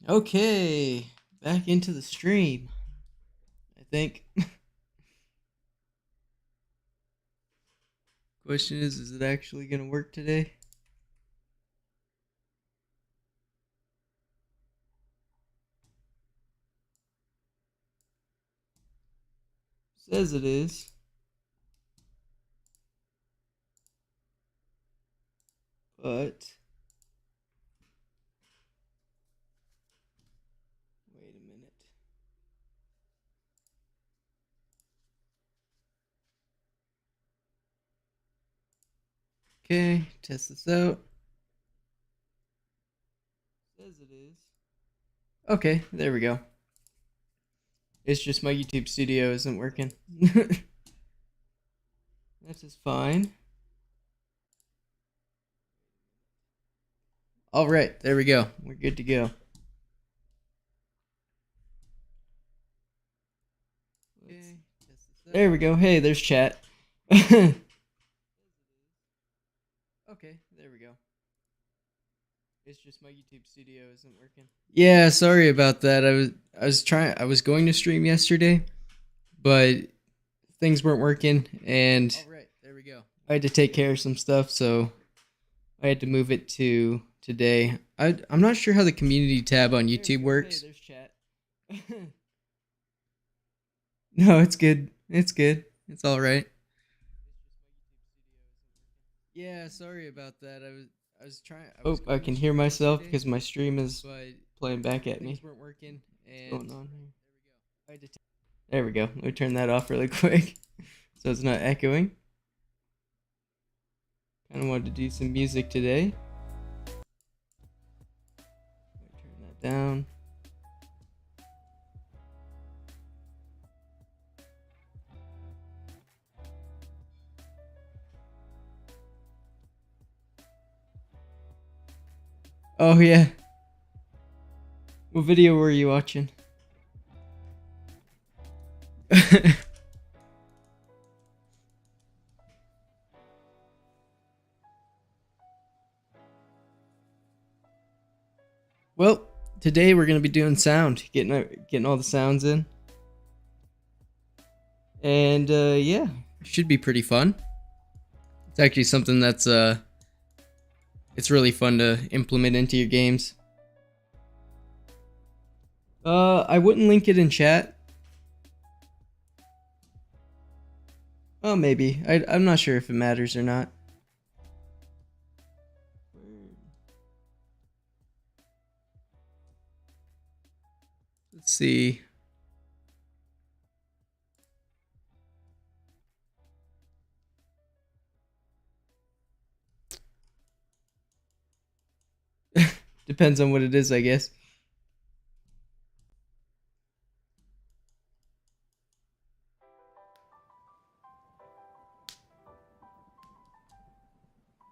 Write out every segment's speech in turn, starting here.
Okay, back into the stream, I think. Question is it actually going to work today? Says it is. But wait a minute. Okay, test this out. Says it is. Okay, there we go. It's just my YouTube studio isn't working. That is fine. All right, there we go. We're good to go. Okay, there we go. Hey, there's chat. Okay, there we go. It's just my YouTube studio isn't working. Yeah, sorry about that. I was going to stream yesterday, but things weren't working and all right, there we go. I had to take care of some stuff, so I had to move it to today. I'm not sure how the community tab on YouTube works. Hey, there's chat. No, it's good. It's good. It's all right. Yeah, sorry about that. I was trying. I can hear myself because my stream is playing back at me. Things weren't working. And what's going on here? There we go. Let me turn that off really quick so it's not echoing. Kind of wanted to do some music today. Turn that down. Oh yeah. What video were you watching? Well, today we're gonna be doing sound, getting all the sounds in, and yeah, should be pretty fun. It's actually something that's it's really fun to implement into your games. I wouldn't link it in chat. Oh, maybe. I'm not sure if it matters or not. Let's see. Depends on what it is, I guess.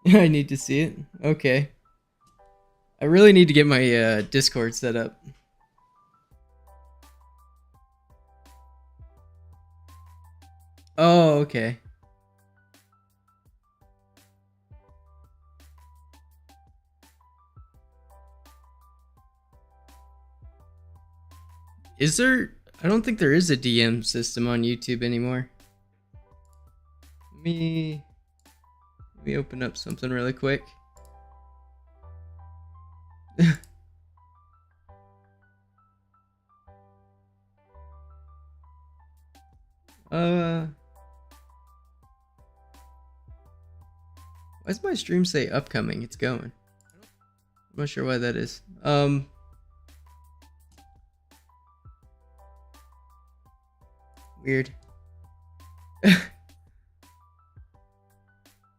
I need to see it. Okay. I really need to get my Discord set up. Oh, okay. Is there? I don't think there is a DM system on YouTube anymore. Let me open up something really quick. Why does my stream say upcoming? It's going. I'm not sure why that is. Weird.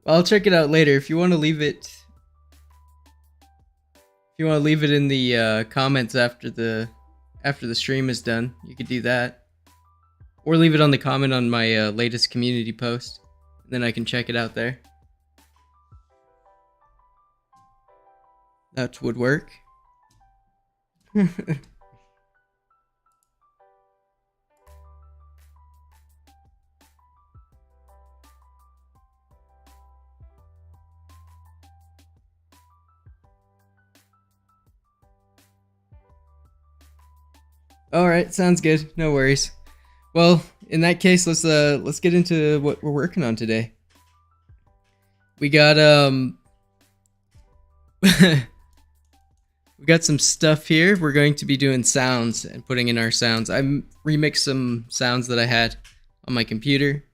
Well, I'll check it out later. If you want to leave it, in the comments after the stream is done, you could do that, or leave it on the comment on my latest community post. Then I can check it out there. That would work. All right, sounds good. No worries. Well, in that case, let's get into what we're working on today. We got we got some stuff here. We're going to be doing sounds and putting in our sounds. I remixed some sounds that I had on my computer.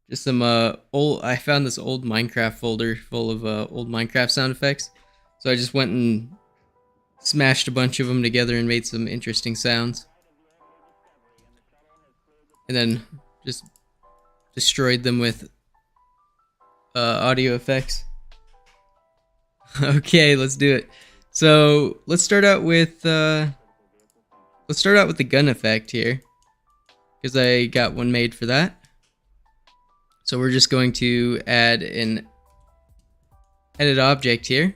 Just some I found this old Minecraft folder full of old Minecraft sound effects. So I just went and smashed a bunch of them together and made some interesting sounds. And then just destroyed them with audio effects. Okay, let's do it. So let's start out with the gun effect here, because I got one made for that. So we're just going to add an edit object here,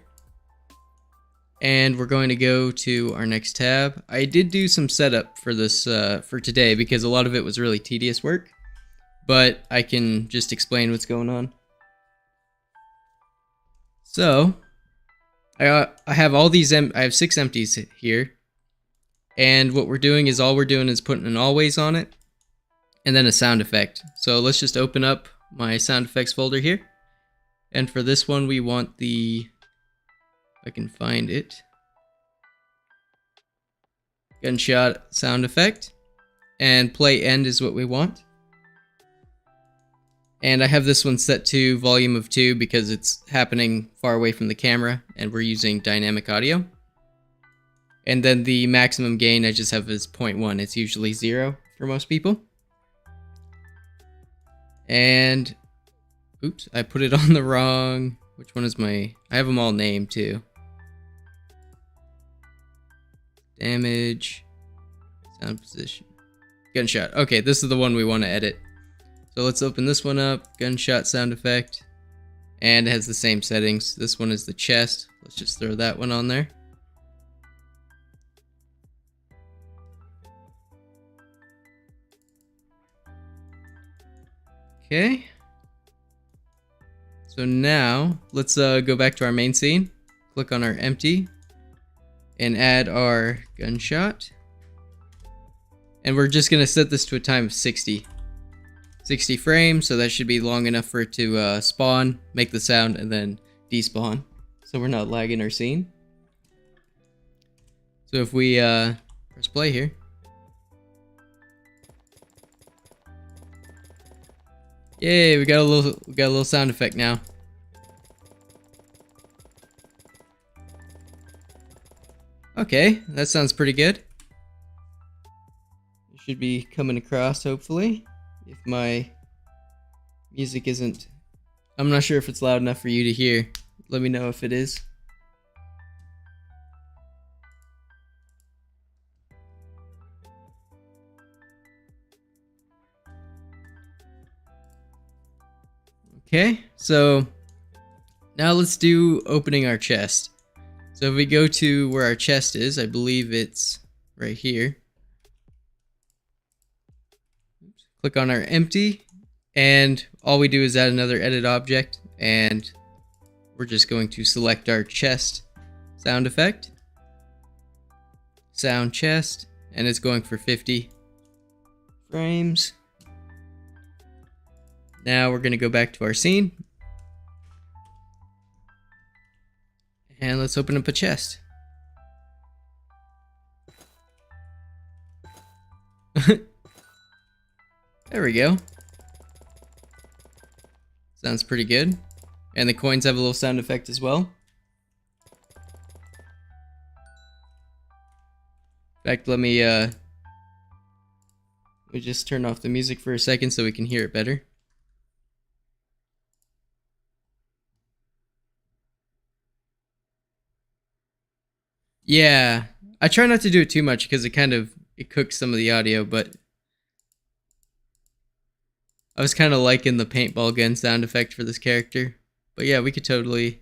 and we're going to go to our next tab. I did do some setup for this for today because a lot of it was really tedious work, but I can just explain what's going on. So I have all these I have 6 empties here, and what we're doing is putting an always on it and then a sound effect. So let's just open up my sound effects folder here, and for this one we want the, if I can find it, gunshot sound effect, and play end is what we want. And I have this one set to volume of 2 because it's happening far away from the camera and we're using dynamic audio. And then the maximum gain I just have is 0.1. It's usually 0 for most people. And oops, I put it on the wrong, which one is my, I have them all named too. Damage, sound position, gunshot. Okay, this is the one we want to edit. So let's open this one up, gunshot sound effect, and it has the same settings. This one is the chest. Let's just throw that one on there. Okay. So now let's go back to our main scene, click on our empty, and add our gunshot. And we're just gonna set this to a time of 60 frames, so that should be long enough for it to spawn, make the sound, and then despawn, so we're not lagging our scene. So if we press play here, yay, we got a little sound effect now. Okay, that sounds pretty good. It should be coming across, hopefully. If my music isn't, I'm not sure if it's loud enough for you to hear. Let me know if it is. Okay, so now let's do opening our chest. So if we go to where our chest is, I believe it's right here. Oops. Click on our empty, and all we do is add another edit object, and we're just going to select our chest sound effect, sound chest, and it's going for 50 frames. Now we're going to go back to our scene, and let's open up a chest. There we go. Sounds pretty good. And the coins have a little sound effect as well. In fact, let me just turn off the music for a second so we can hear it better. Yeah, I try not to do it too much because it cooks some of the audio, but I was kind of liking the paintball gun sound effect for this character. But yeah, we could totally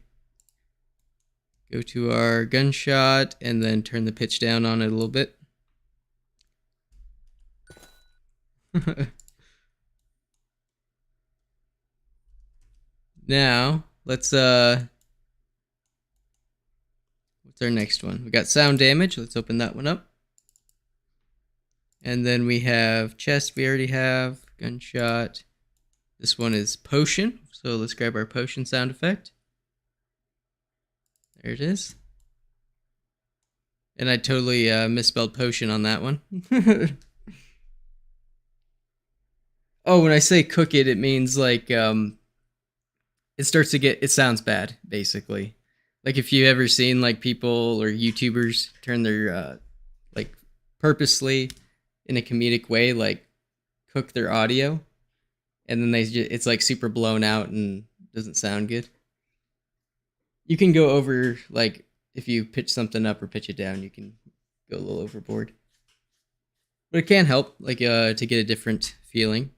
go to our gunshot and then turn the pitch down on it a little bit. Now, let's what's our next one? We got sound damage. Let's open that one up. And then we have chest, we already have. Gunshot. This one is potion. So let's grab our potion sound effect. There it is. And I totally misspelled potion on that one. Oh, when I say cook it, it means like it starts to get, it sounds bad, basically. Like if you ever seen like people or YouTubers turn their like purposely in a comedic way, like cook their audio, and then it's like super blown out and doesn't sound good. You can go over, like if you pitch something up or pitch it down, you can go a little overboard. But it can help, like to get a different feeling.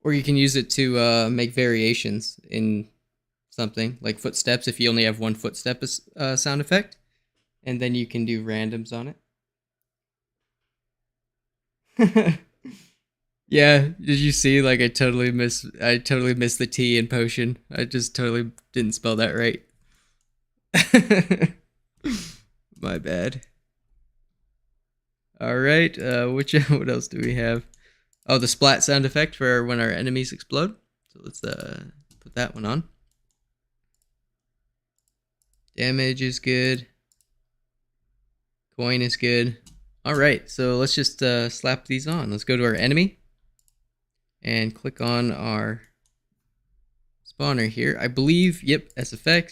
Or you can use it to make variations in something, like footsteps, if you only have one footstep sound effect. And then you can do randoms on it. Yeah, did you see? Like I totally missed the T in potion. I just totally didn't spell that right. My bad. All right, what else do we have? Oh, the splat sound effect for when our enemies explode. So let's put that one on. Damage is good. Coin is good. All right, so let's just slap these on. Let's go to our enemy and click on our spawner here. I believe, yep, SFX.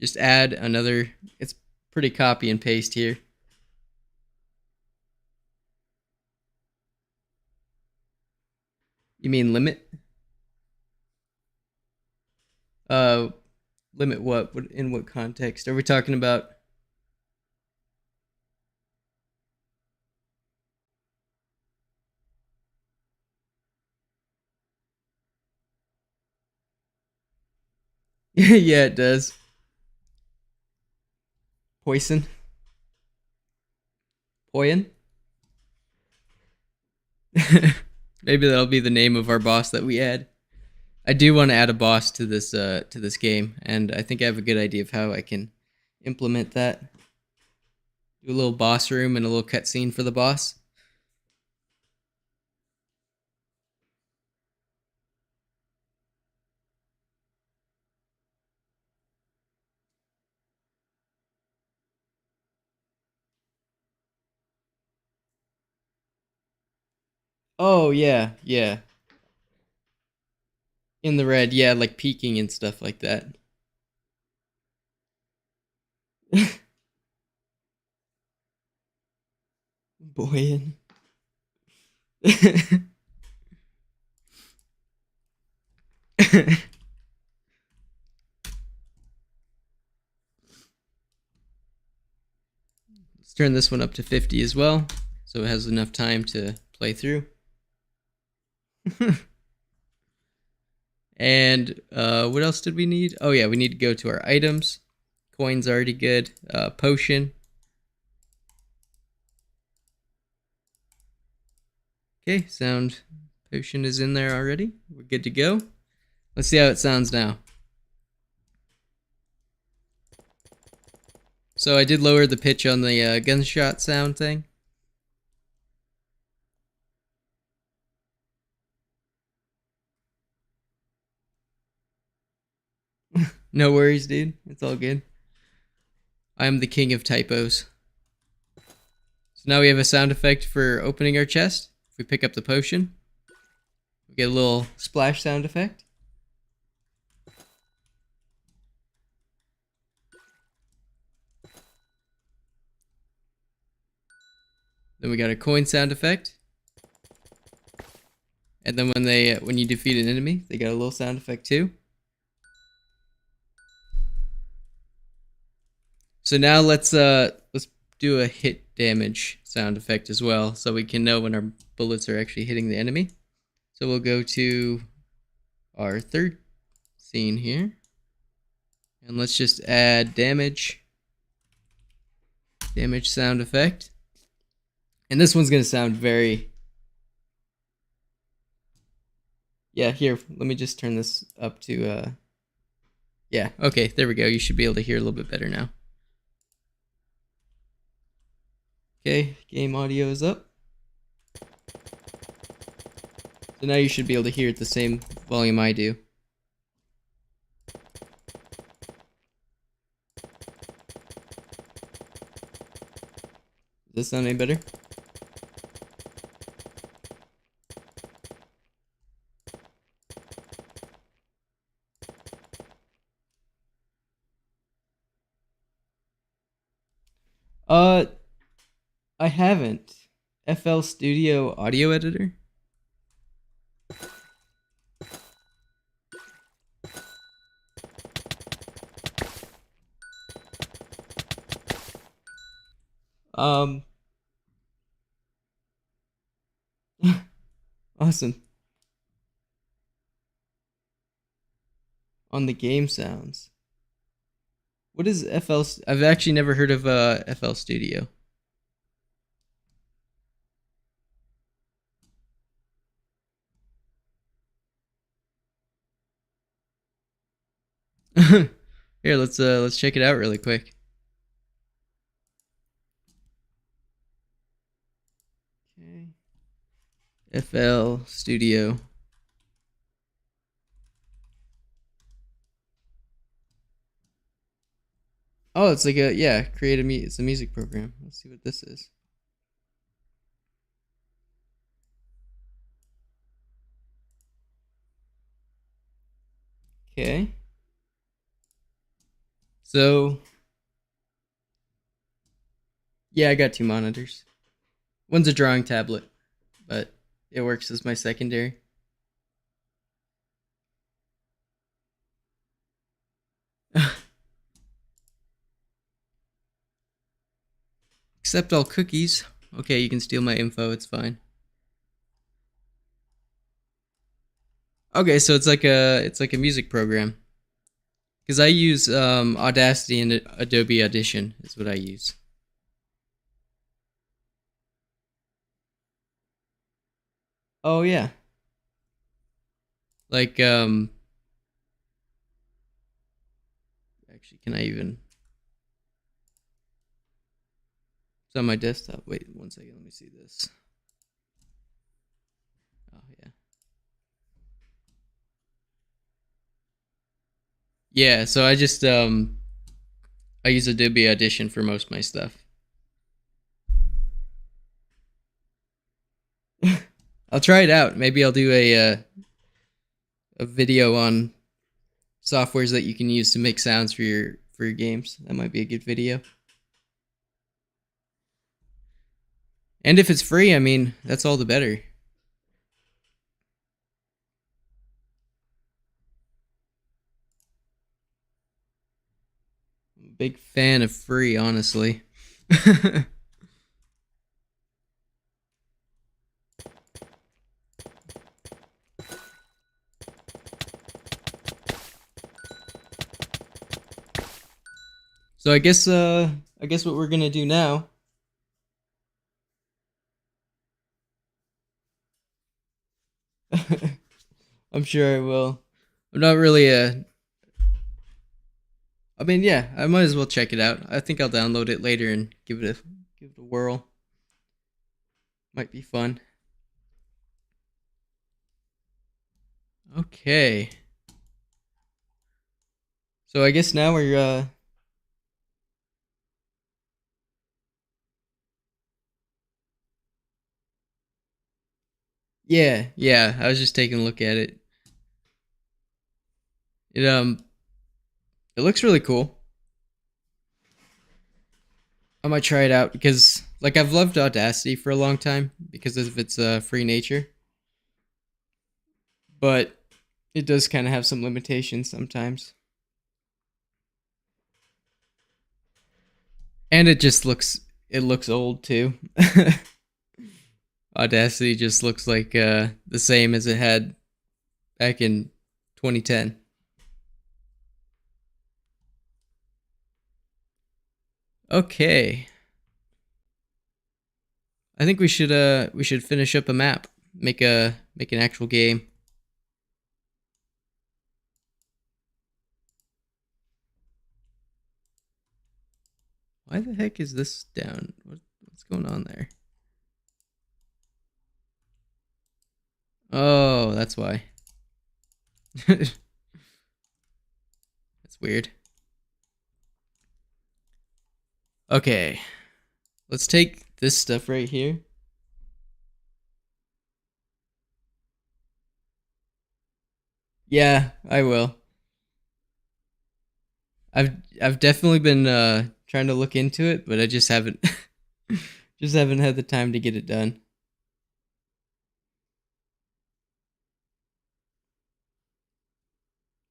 Just add another, it's pretty copy and paste here. You mean limit? Limit what? In what context? Are we talking about? Yeah, it does. Poison? Poyon? Maybe that'll be the name of our boss that we add. I do want to add a boss to this game, and I think I have a good idea of how I can implement that. Do a little boss room and a little cutscene for the boss. Oh yeah, yeah. In the red, yeah, like peeking and stuff like that. Boyin. Let's turn this one up to 50 as well, so it has enough time to play through. And what else did we need? Oh yeah, we need to go to our items. Coin's already good. Potion. Okay, sound potion is in there already. We're good to go. Let's see how it sounds now. So I did lower the pitch on the gunshot sound thing. No worries, dude. It's all good. I am the king of typos. So now we have a sound effect for opening our chest. If we pick up the potion, we get a little splash sound effect. Then we got a coin sound effect. And then when you defeat an enemy, they got a little sound effect too. So now let's do a hit damage sound effect as well, so we can know when our bullets are actually hitting the enemy. So we'll go to our third scene here, and let's just add damage sound effect. And this one's gonna sound very, yeah, here, let me just turn this up to yeah, okay, there we go. You should be able to hear a little bit better now. Okay, game audio is up. So now you should be able to hear it the same volume I do. Does this sound any better? Uh, I haven't. FL Studio audio editor? Um, awesome. On the game sounds. What is FL? I've actually never heard of FL Studio. Here, let's check it out really quick. Okay. FL Studio. Oh, it's like a it's a music program. Let's see what this is. Okay. So, yeah, I got two monitors. One's a drawing tablet, but it works as my secondary. Accept all cookies. Okay, you can steal my info, it's fine. Okay, so it's like a music program. Because I use Audacity and Adobe Audition is what I use. Oh yeah. Like actually can I even it's on my desktop. Wait 1 second, let me see this. Oh yeah. Yeah, so I just I use Adobe Audition for most of my stuff. I'll try it out. Maybe I'll do a video on softwares that you can use to make sounds for your games. That might be a good video. And if it's free, I mean, that's all the better. I'm a big fan of free, honestly. So I guess what we're gonna do now. I'm sure I will. I'm not really a. I mean, yeah, I might as well check it out. I think I'll download it later and give it a whirl. Might be fun. Okay. So I guess now we're yeah, I was just taking a look at it. It it looks really cool. I might try it out because like I've loved Audacity for a long time because of its free nature. But it does kind of have some limitations sometimes. And it looks old too. Audacity just looks like the same as it had back in 2010. Okay. I think we should finish up a map. Make an actual game. Why the heck is this down? What's going on there? Oh, that's why. That's weird. Okay. Let's take this stuff right here. Yeah, I will. I've definitely been trying to look into it, but I just haven't just haven't had the time to get it done.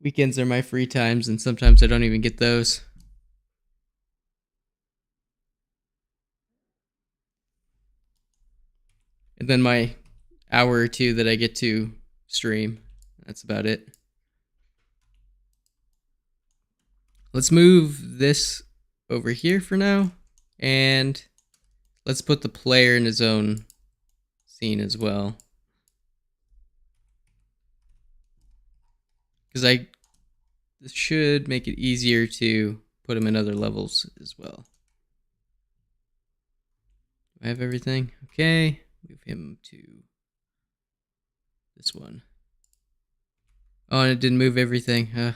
Weekends are my free times, and sometimes I don't even get those. And then my hour or two that I get to stream. That's about it. Let's move this over here for now. And let's put the player in his own scene as well. Because this should make it easier to put him in other levels as well. Do I have everything? Okay. Move him to this one. Oh, and it didn't move everything. Ugh.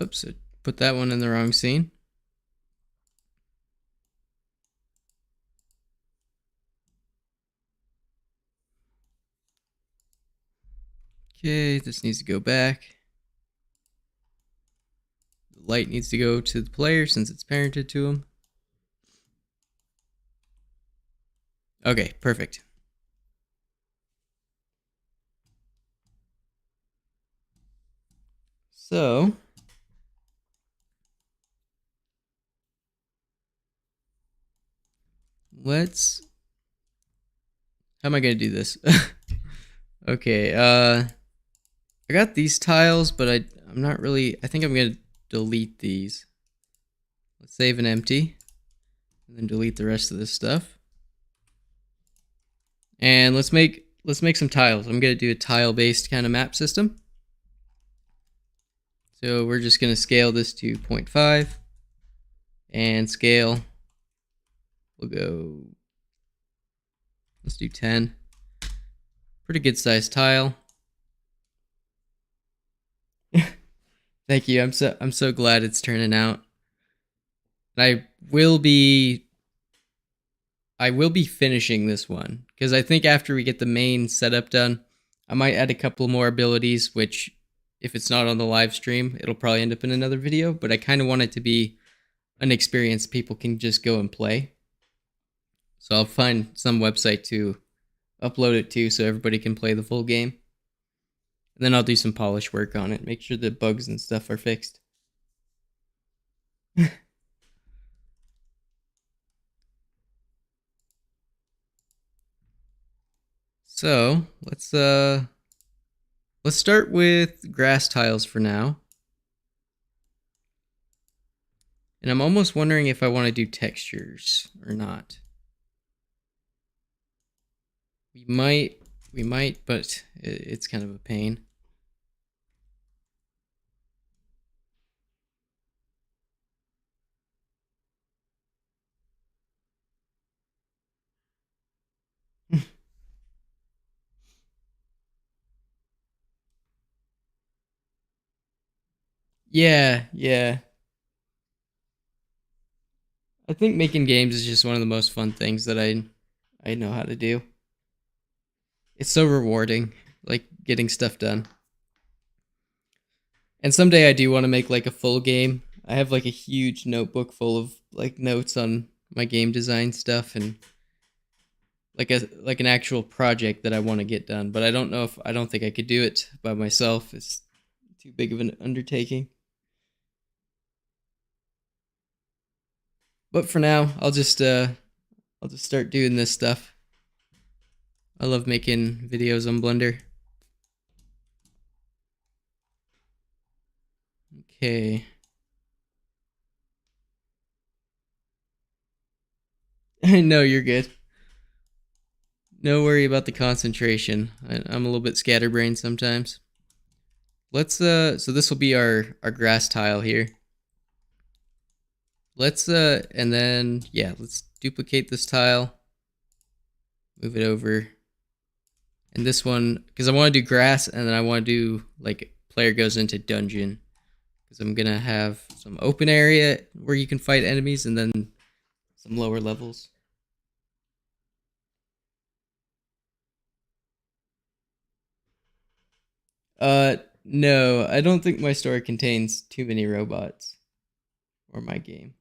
Oops, I put that one in the wrong scene. Okay, this needs to go back. The light needs to go to the player since it's parented to him. Okay, perfect. So, let's... How am I going to do this? Okay, I got these tiles, but I'm not really... I think I'm going to delete these. Let's save and empty. And then delete the rest of this stuff. And let's make some tiles. I'm going to do a tile-based kind of map system. So we're just going to scale this to 0.5. And scale. We'll go... Let's do 10. Pretty good sized tile. Thank you. I'm so glad it's turning out. I will be finishing this one because I think after we get the main setup done, I might add a couple more abilities, which if it's not on the live stream, it'll probably end up in another video, but I kind of want it to be an experience people can just go and play. So I'll find some website to upload it to so everybody can play the full game. And then I'll do some polish work on it, make sure the bugs and stuff are fixed. So let's start with grass tiles for now. And I'm almost wondering if I want to do textures or not. We might, but it's kind of a pain. Yeah. I think making games is just one of the most fun things that I know how to do. It's so rewarding, like getting stuff done. And someday I do want to make like a full game. I have like a huge notebook full of like notes on my game design stuff and like an actual project that I want to get done, but I don't think I could do it by myself. It's too big of an undertaking. But for now, I'll just start doing this stuff. I love making videos on Blender. Okay. No, you're good. No worry about the concentration. I'm a little bit scatterbrained sometimes. So this will be our grass tile here. And then yeah, let's duplicate this tile. Move it over. And this one, because I want to do grass, and then I want to do like player goes into dungeon, because I'm gonna have some open area where you can fight enemies, and then some lower levels. No, I don't think my story contains too many robots, or my game.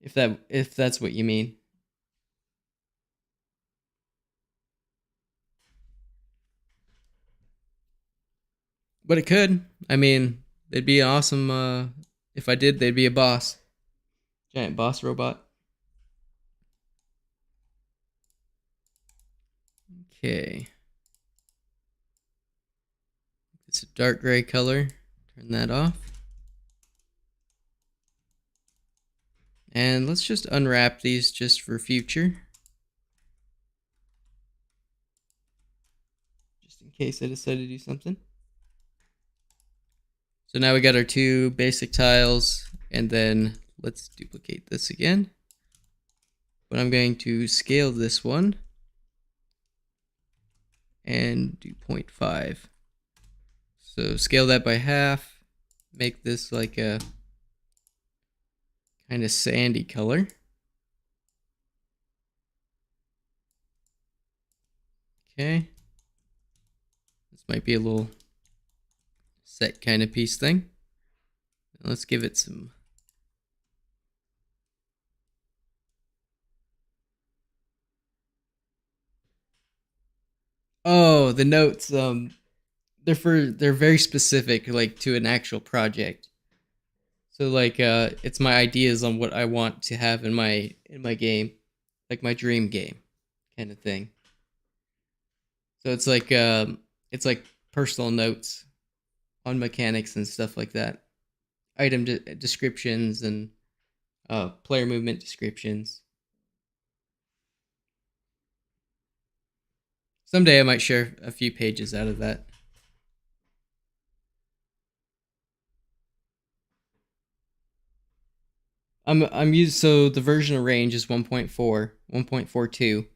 If that's what you mean. But it could. I mean, they'd be awesome. If I did, they'd be a boss, giant boss robot. Okay, it's a dark gray color. Turn that off. And let's just unwrap these just for future. Just in case I decide to do something. So now we got our two basic tiles, and then let's duplicate this again. But I'm going to scale this one and do 0.5. So scale that by half, make this like a kind of sandy color. Okay. This might be a little set kind of piece thing. Let's give it some. Oh, the notes. They're very specific, like to an actual project. So like, it's my ideas on what I want to have in my game, like my dream game, kind of thing. So it's like personal notes on mechanics and stuff like that. Item descriptions and player movement descriptions. Someday I might share a few pages out of that. I'm used so the version of range is 1.4, 1.42,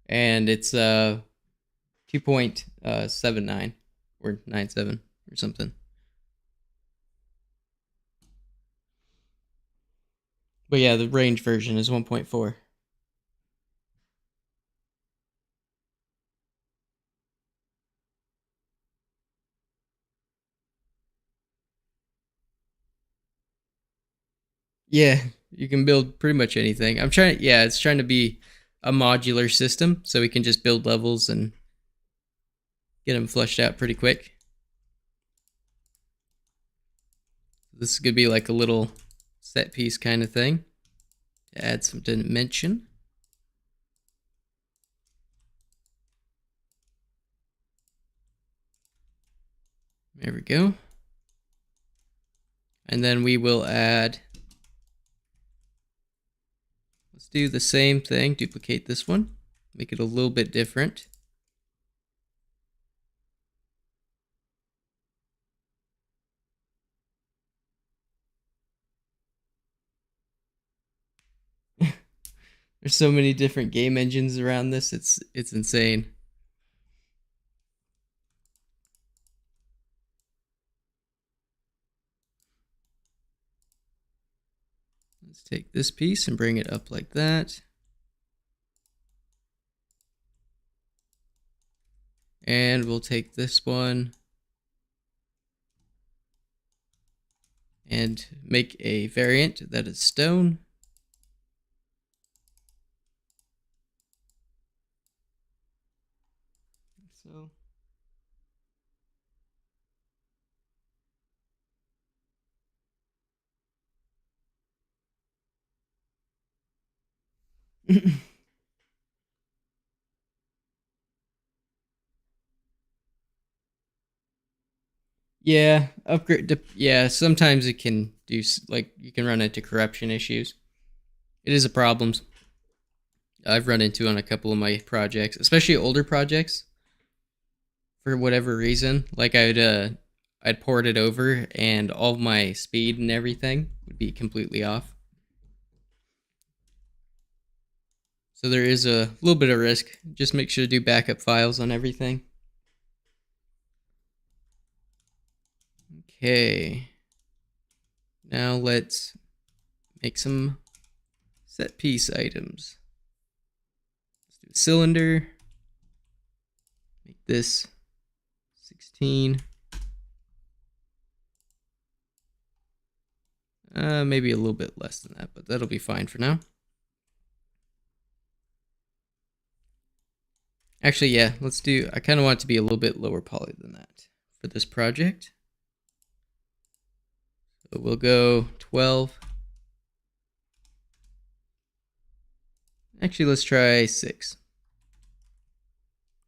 and it's 2.79 or 97 or something. But yeah, the range version is 1.4. Yeah, you can build pretty much anything. It's trying to be a modular system so we can just build levels and get them fleshed out pretty quick. This could be like a little set piece kind of thing to add some dimension. There we go. And then we will add, let's do the same thing, duplicate this one, make it a little bit different. There's so many different game engines around this, it's insane. Let's take this piece and bring it up like that. And we'll take this one and make a variant that is stone. So yeah, yeah, sometimes it can do like you can run into corruption issues. It is a problem I've run into on a couple of my projects, especially older projects. For whatever reason, like I'd port it over, and all of my speed and everything would be completely off. So there is a little bit of risk. Just make sure to do backup files on everything. Okay. Now let's make some set piece items. Let's do a cylinder. Make this 16. Maybe a little bit less than that, but that'll be fine for now. Actually, yeah, let's do, I kind of want it to be a little bit lower poly than that for this project. So we'll go 12. Actually, let's try 6.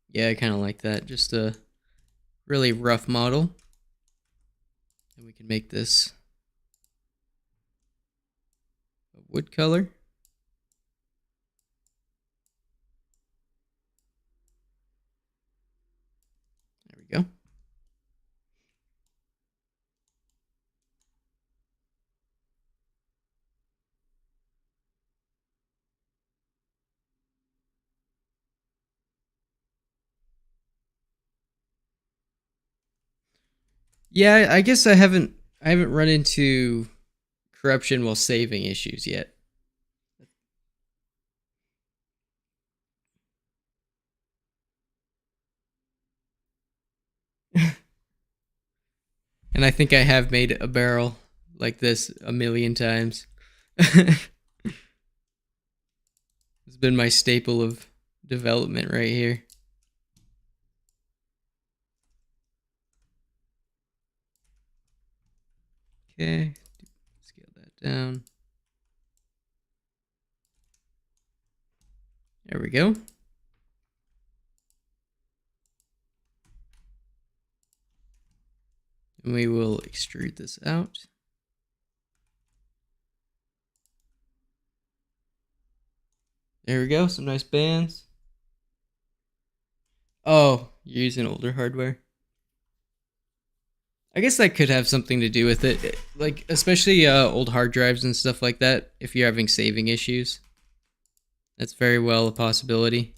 Yeah, I kind of like that. Just a really rough model. And we can make this a wood color. There we go. Yeah, I guess I haven't run into corruption while saving issues yet. And I think I have made a barrel like this a million times. It's been my staple of development right here. Okay, scale that down. There we go. And we will extrude this out. There we go, some nice bands. Oh, you're using older hardware. I guess that could have something to do with it. Like, especially old hard drives and stuff like that, if you're having saving issues. That's very well a possibility.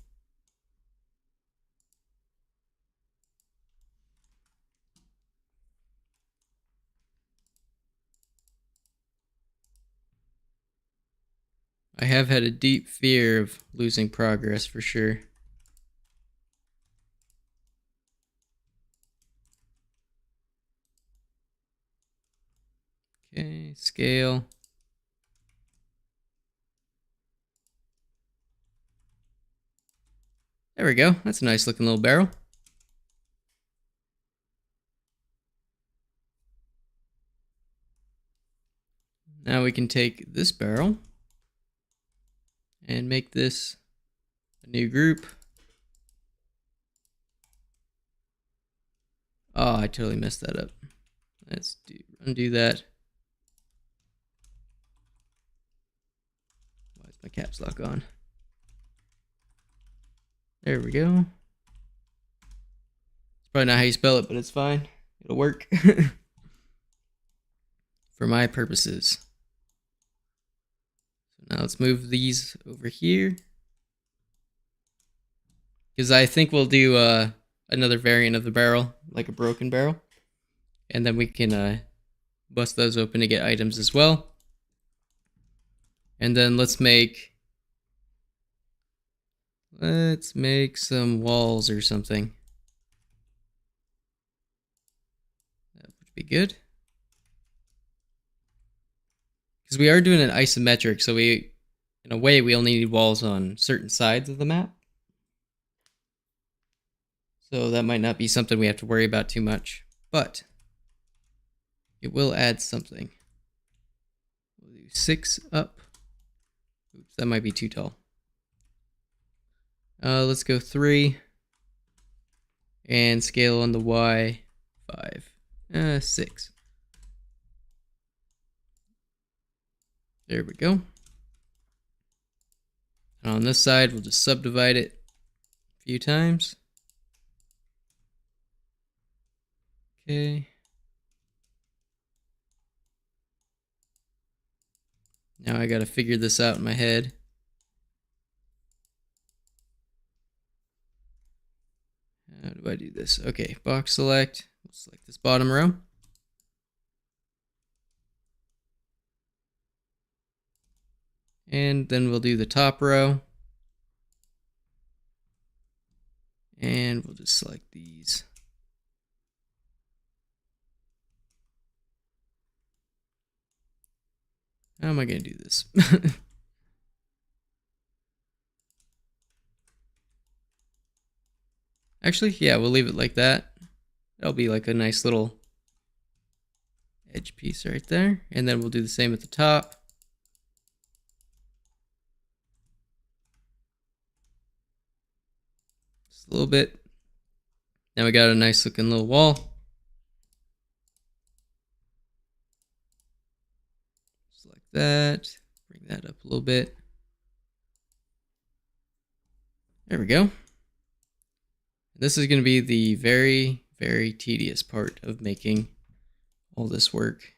I have had a deep fear of losing progress for sure. Okay, scale. There we go. That's a nice looking little barrel. Now we can take this barrel and make this a new group. Oh, I totally messed that up. Let's undo that. Why is my caps lock on? There we go. It's probably not how you spell it, but it's fine. It'll work. For my purposes. So now let's move these over here. Because I think we'll do another variant of the barrel, like a broken barrel. And then we can bust those open to get items as well. And then let's make some walls or something. That would be good. Because we are doing an isometric, so in a way, we only need walls on certain sides of the map. So that might not be something we have to worry about too much, but it will add something. We'll do 6 up. Oops, that might be too tall. Let's go 3 and scale on the Y 5. 6. There we go. And on this side, we'll just subdivide it a few times. Okay. Now I gotta figure this out in my head. How do I do this? Okay, box select. We'll select this bottom row. And then we'll do the top row. And we'll just select these. How am I going to do this? Actually, yeah, we'll leave it like that. That'll be like a nice little edge piece right there. And then we'll do the same at the top. Just a little bit. Now we got a nice looking little wall. Just like that. Bring that up a little bit. There we go. This is going to be the very, very tedious part of making all this work,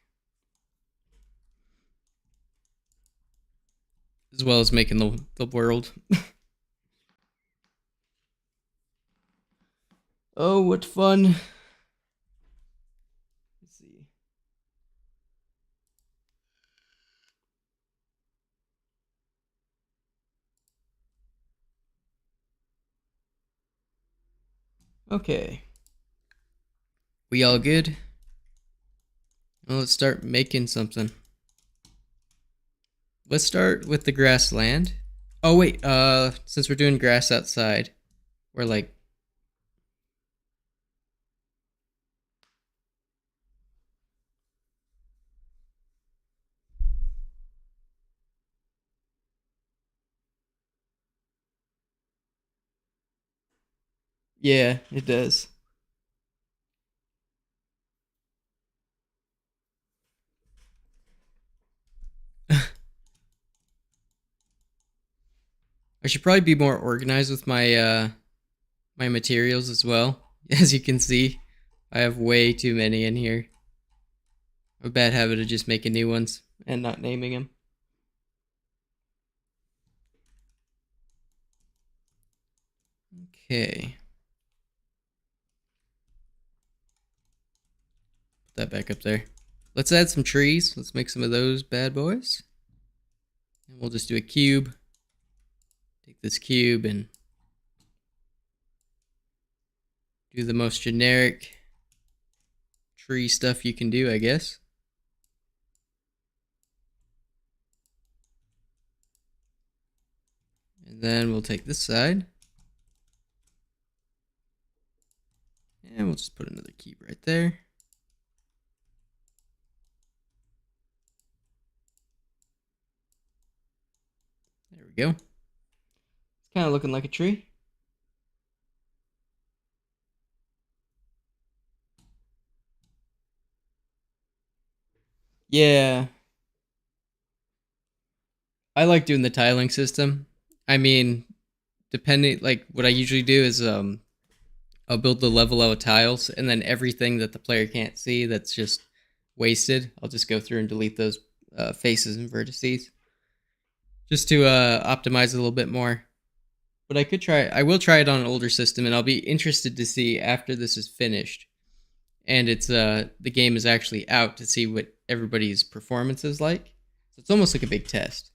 as well as making the world. Oh, what fun. Let's see. Okay. We all good? Well, let's start making something. Let's start with the grassland. Oh wait, since we're doing grass outside, we're like, yeah, it does. I should probably be more organized with my materials as well. As you can see, I have way too many in here. I have a bad habit of just making new ones and not naming them. Okay. Put that back up there. Let's add some trees. Let's make some of those bad boys. And we'll just do a cube. Take this cube and do the most generic tree stuff you can do, I guess. And then we'll take this side. And we'll just put another cube right there. There we go. It's kind of looking like a tree. Yeah. I like doing the tiling system. I mean, depending, like what I usually do is I'll build the level out of tiles, and then everything that the player can't see that's just wasted, I'll just go through and delete those faces and vertices, just to optimize it a little bit more. But I will try it on an older system, and I'll be interested to see after this is finished and it's the game is actually out, to see what everybody's performance is like. So it's almost like a big test.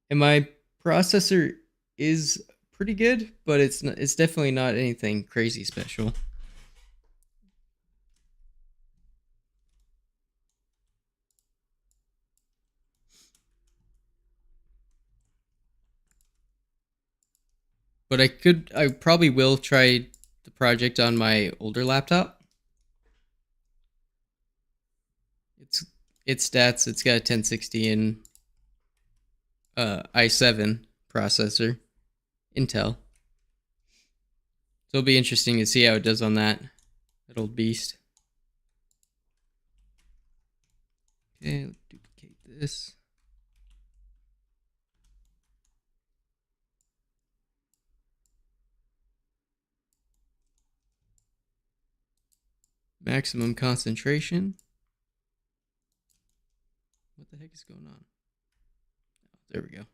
And my processor is pretty good, but it's definitely not anything crazy special. But I probably will try the project on my older laptop. Its stats, it's got a 1060 and i7 processor, Intel. So it'll be interesting to see how it does on that old beast. Okay, let's duplicate this. Maximum concentration. What the heck is going on? There we go.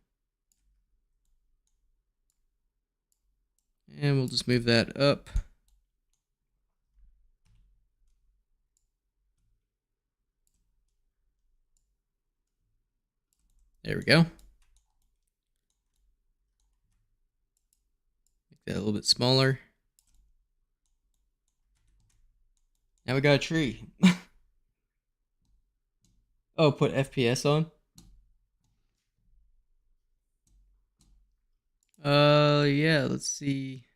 And we'll just move that up. There we go. Make that a little bit smaller. Now we got a tree. Oh, put FPS on? Yeah, let's see.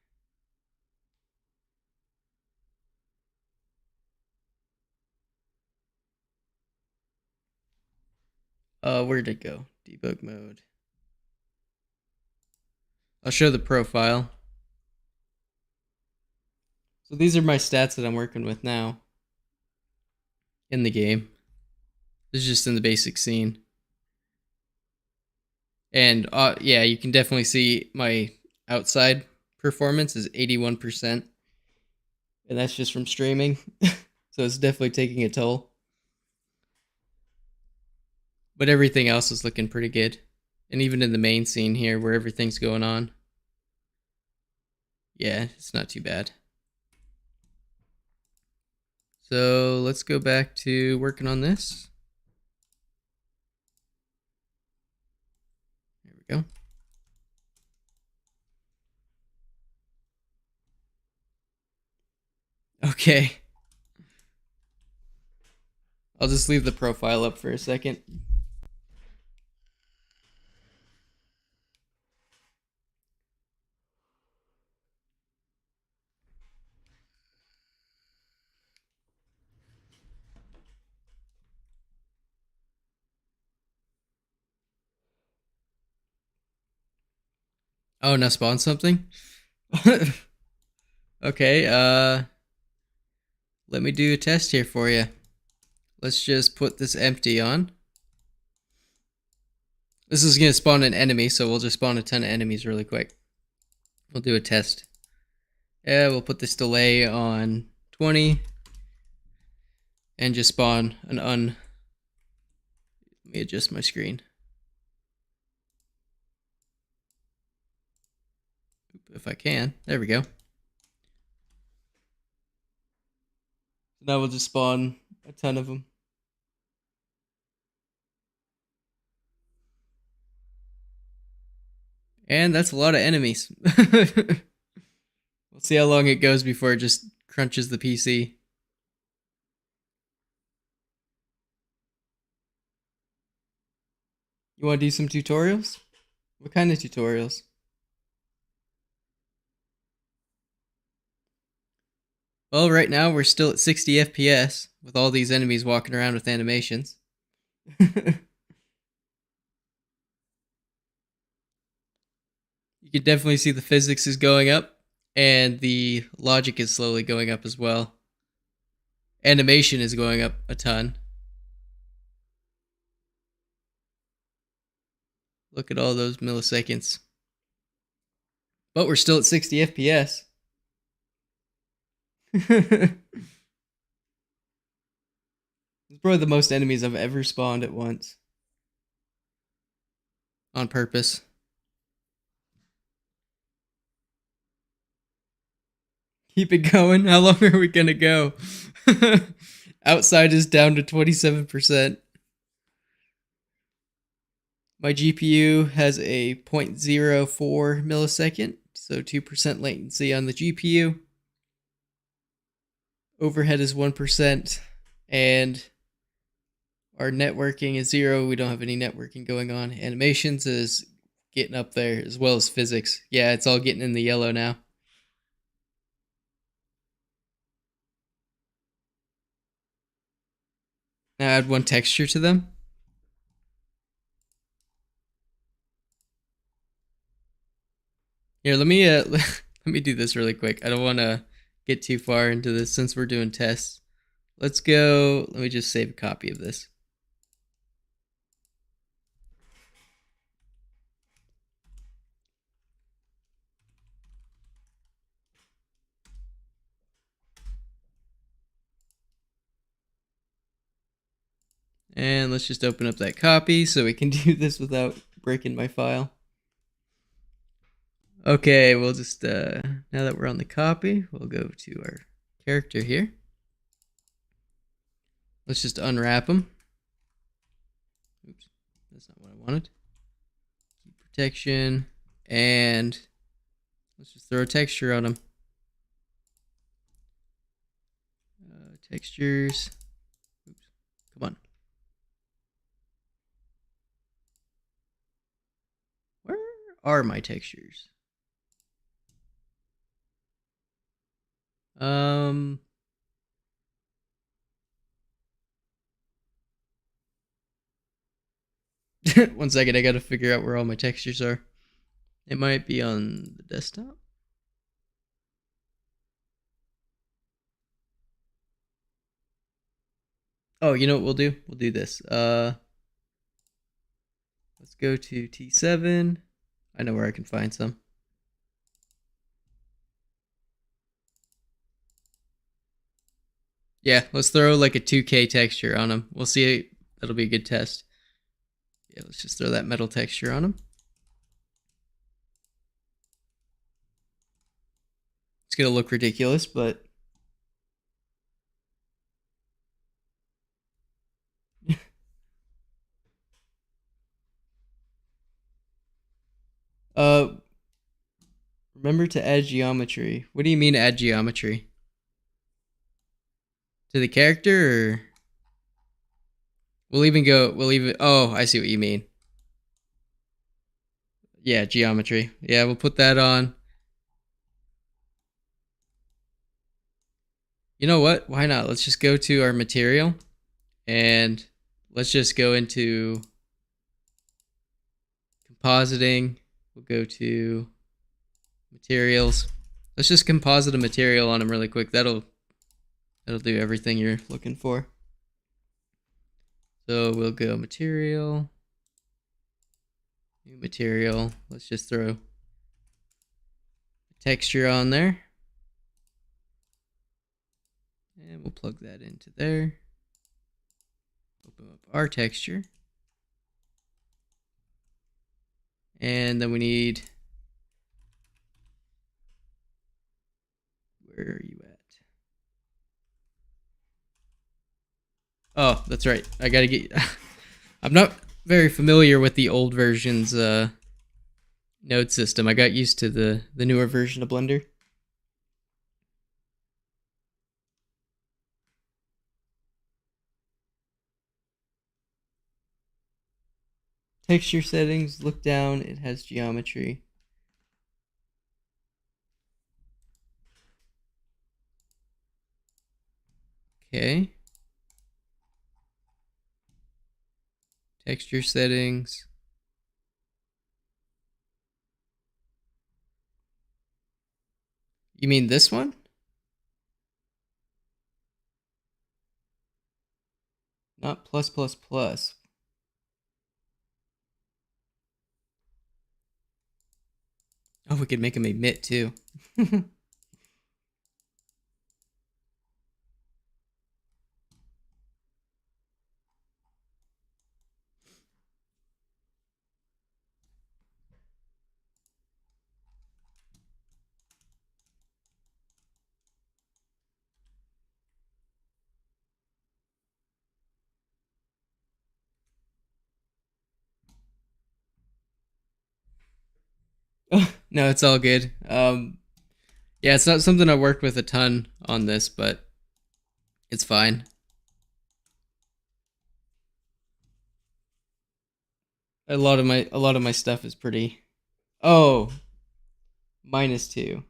Where'd it go? Debug mode. I'll show the profile. So these are my stats that I'm working with now in the game. This is just in the basic scene. And yeah, you can definitely see my outside performance is 81%. And that's just from streaming. So it's definitely taking a toll. But everything else is looking pretty good. And even in the main scene here where everything's going on. Yeah, it's not too bad. So let's go back to working on this. There we go. Okay. I'll just leave the profile up for a second. Oh, now spawn something? Okay, let me do a test here for you. Let's just put this empty on. This is going to spawn an enemy, so we'll just spawn a ton of enemies really quick. We'll do a test. Yeah, we'll put this delay on 20. And just spawn an Let me adjust my screen. If I can. There we go. Now we'll just spawn a ton of them. And that's a lot of enemies. We'll see how long it goes before it just crunches the PC. You want to do some tutorials? What kind of tutorials? Well, right now we're still at 60 FPS with all these enemies walking around with animations. You can definitely see the physics is going up and the logic is slowly going up as well. Animation is going up a ton. Look at all those milliseconds. But we're still at 60 FPS. It's probably the most enemies I've ever spawned at once. On purpose. Keep it going. How long are we gonna go? Outside is down to 27%. My GPU has a 0.04 millisecond, so 2% latency on the GPU. Overhead is 1%, and our networking is 0. We don't have any networking going on. Animations is getting up there, as well as physics. Yeah, it's all getting in the yellow now. Now add one texture to them. Here, let me let me do this really quick. I don't want to get too far into this since we're doing tests. Let's go. Let me just save a copy of this. And let's just open up that copy so we can do this without breaking my file. Okay, we'll just, now that we're on the copy, we'll go to our character here. Let's just unwrap them. Oops, that's not what I wanted. Keep protection, and let's just throw a texture on them. Textures. Oops, come on. Where are my textures? One second, I gotta figure out where all my textures are. It might be on the desktop. Oh, you know what we'll do? We'll do this. Let's go to T7. I know where I can find some. Yeah, let's throw like a 2K texture on them. We'll see. That'll be a good test. Yeah, let's just throw that metal texture on them. It's gonna look ridiculous, but remember to add geometry. What do you mean add geometry? To the character, or we'll even oh, I see what you mean. Yeah, geometry. Yeah, we'll put that on. You know what? Why not? Let's just go to our material and let's just go into compositing. We'll go to materials. Let's just composite a material on them really quick. That'll do everything you're looking for. So we'll go material, new material. Let's just throw a texture on there. And we'll plug that into there. Open up our texture. And then we need, where are you at? Oh, that's right. I gotta get, I'm not very familiar with the old version's node system. I got used to the newer version of Blender. Texture settings, look down, it has geometry. Okay. Texture settings. You mean this one? Not plus plus plus. Oh, we could make them emit too. No, it's all good. Yeah, it's not something I worked with a ton on this, but it's fine. A lot of my stuff is pretty. Oh, -2.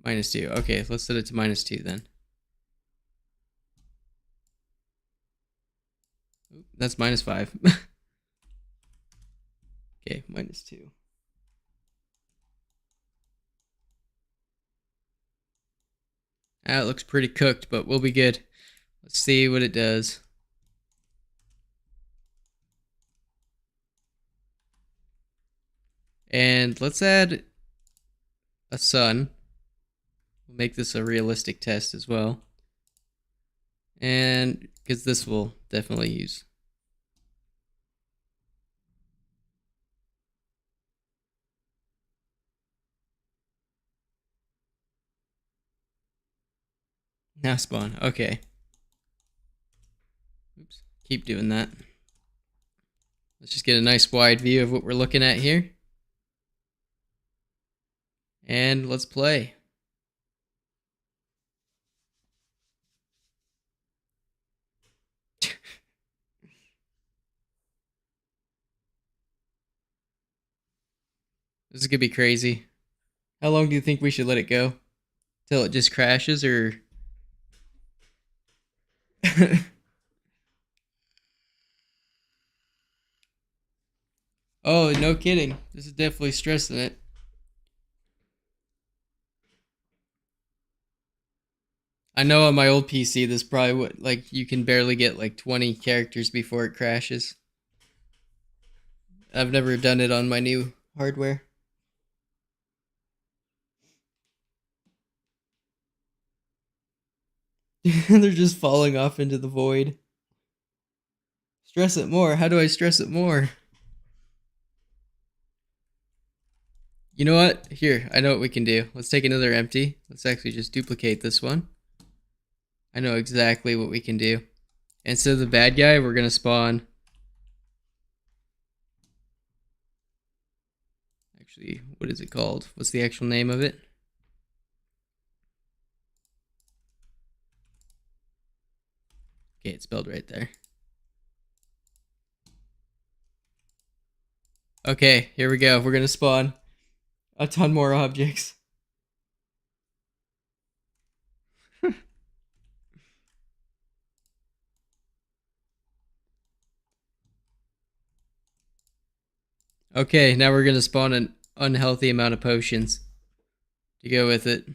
-2. Okay, let's set it to -2 then. That's -5. Okay, -2. It looks pretty cooked, but we'll be good. Let's see what it does. And let's add a sun. We'll make this a realistic test as well. And because this will definitely use. Now spawn. Okay. Oops. Keep doing that. Let's just get a nice wide view of what we're looking at here. And let's play. This is gonna be crazy. How long do you think we should let it go? Till it just crashes, or? Oh, no kidding. This is definitely stressing it. I know on my old PC, this probably would, like, you can barely get like 20 characters before it crashes. I've never done it on my new hardware. They're just falling off into the void. Stress it more. How do I stress it more? You know what? Here, I know what we can do. Let's take another empty. Let's actually just duplicate this one. I know exactly what we can do. Instead of the bad guy, we're gonna spawn. Actually, what is it called? What's the actual name of it? Okay, it's spelled right there. Okay, here we go. We're gonna spawn a ton more objects. Okay, now we're gonna spawn an unhealthy amount of potions to go with it.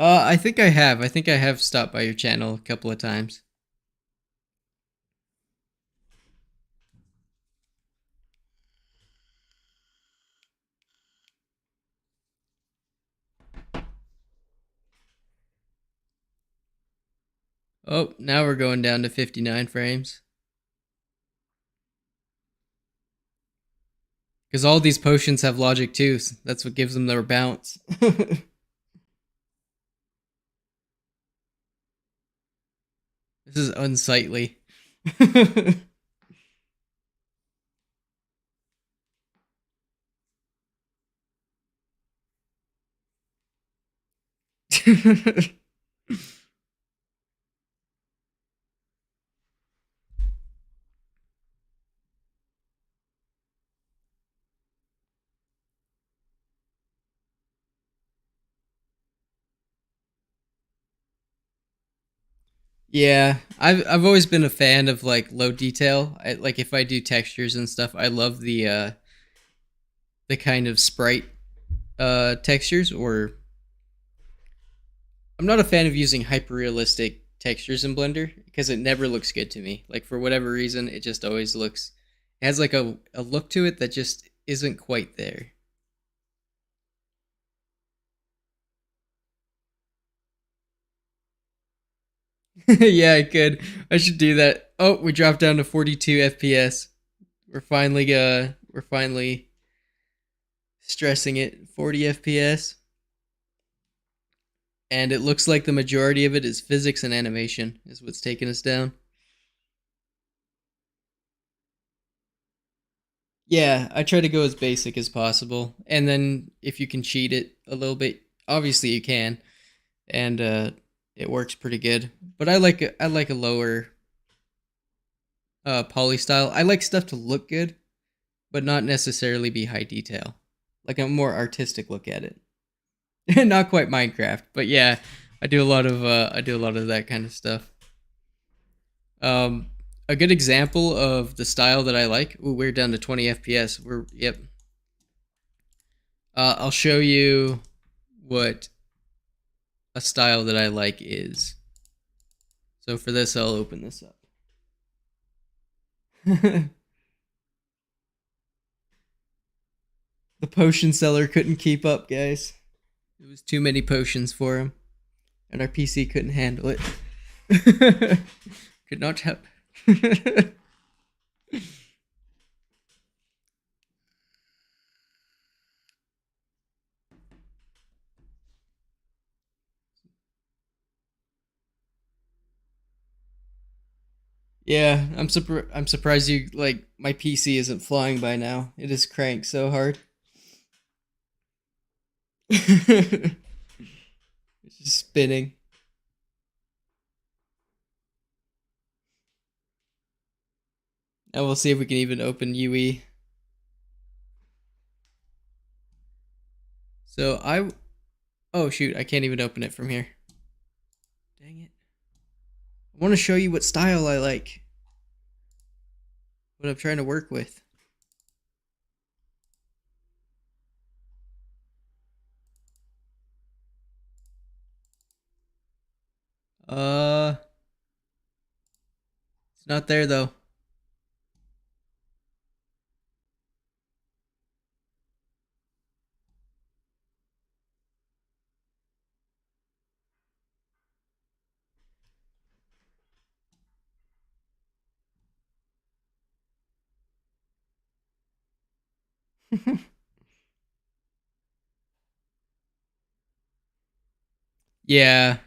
I think I have. I think I have stopped by your channel a couple of times. Oh, now we're going down to 59 frames. Because all these potions have logic too. So that's what gives them their bounce. This is unsightly. Yeah, I've always been a fan of like low detail. Like if I do textures and stuff, I love the kind of sprite textures. Or I'm not a fan of using hyper realistic textures in Blender because it never looks good to me. Like for whatever reason, it just always looks, it has like a look to it that just isn't quite there. Yeah, I could. I should do that. Oh, we dropped down to 42 FPS. We're finally stressing it. 40 FPS. And it looks like the majority of it is physics and animation is what's taking us down. Yeah, I try to go as basic as possible. And then if you can cheat it a little bit, obviously you can. And it works pretty good. But I like a lower poly style. I like stuff to look good, but not necessarily be high detail. Like a more artistic look at it. Not quite Minecraft, but yeah, I do a lot of that kind of stuff. Um, a good example of the style that I like. Ooh, we're down to 20 FPS. We're yep. I'll show you what a style that I like is. So for this, I'll open this up. The potion seller couldn't keep up, guys. It was too many potions for him, and our PC couldn't handle it. Could not help. Yeah, I'm surprised you like my PC isn't flying by now. It is cranked so hard. It's just spinning. Now we'll see if we can even open UE. So oh shoot, I can't even open it from here. Dang it. I want to show you what style I like. What I'm trying to work with. It's not there though. Yeah.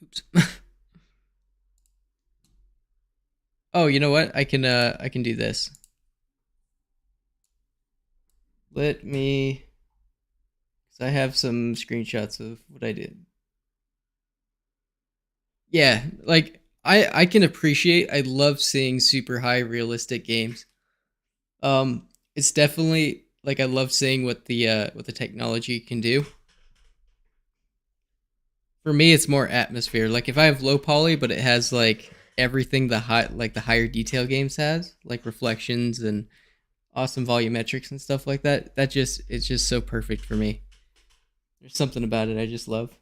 Oops. Oh, you know what? I can do this. Let me, cuz I have some screenshots of what I did. Yeah, like I can appreciate, I love seeing super high realistic games. It's definitely like I love seeing what the technology can do. For me it's more atmosphere. Like if I have low poly but it has like everything the higher detail games has, like reflections and awesome volumetrics and stuff like that, it's just so perfect for me. There's something about it I just love.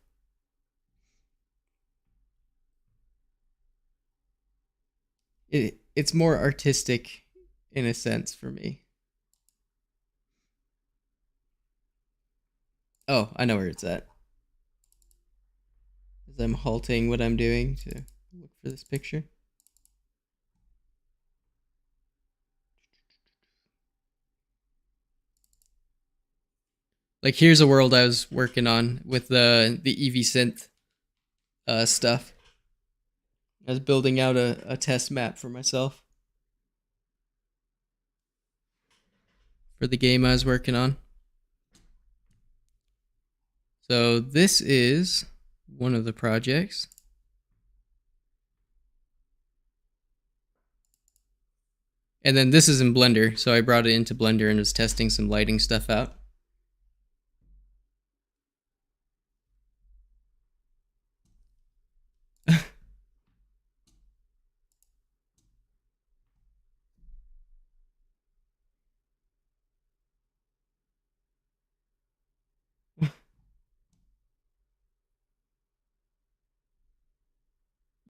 It's more artistic in a sense for me. Oh, I know where it's at. As I'm halting what I'm doing to look for this picture. Like here's a world I was working on with the EV synth stuff. I was building out a test map for myself for the game I was working on. So this is one of the projects. And then this is in Blender, so I brought it into Blender and was testing some lighting stuff out.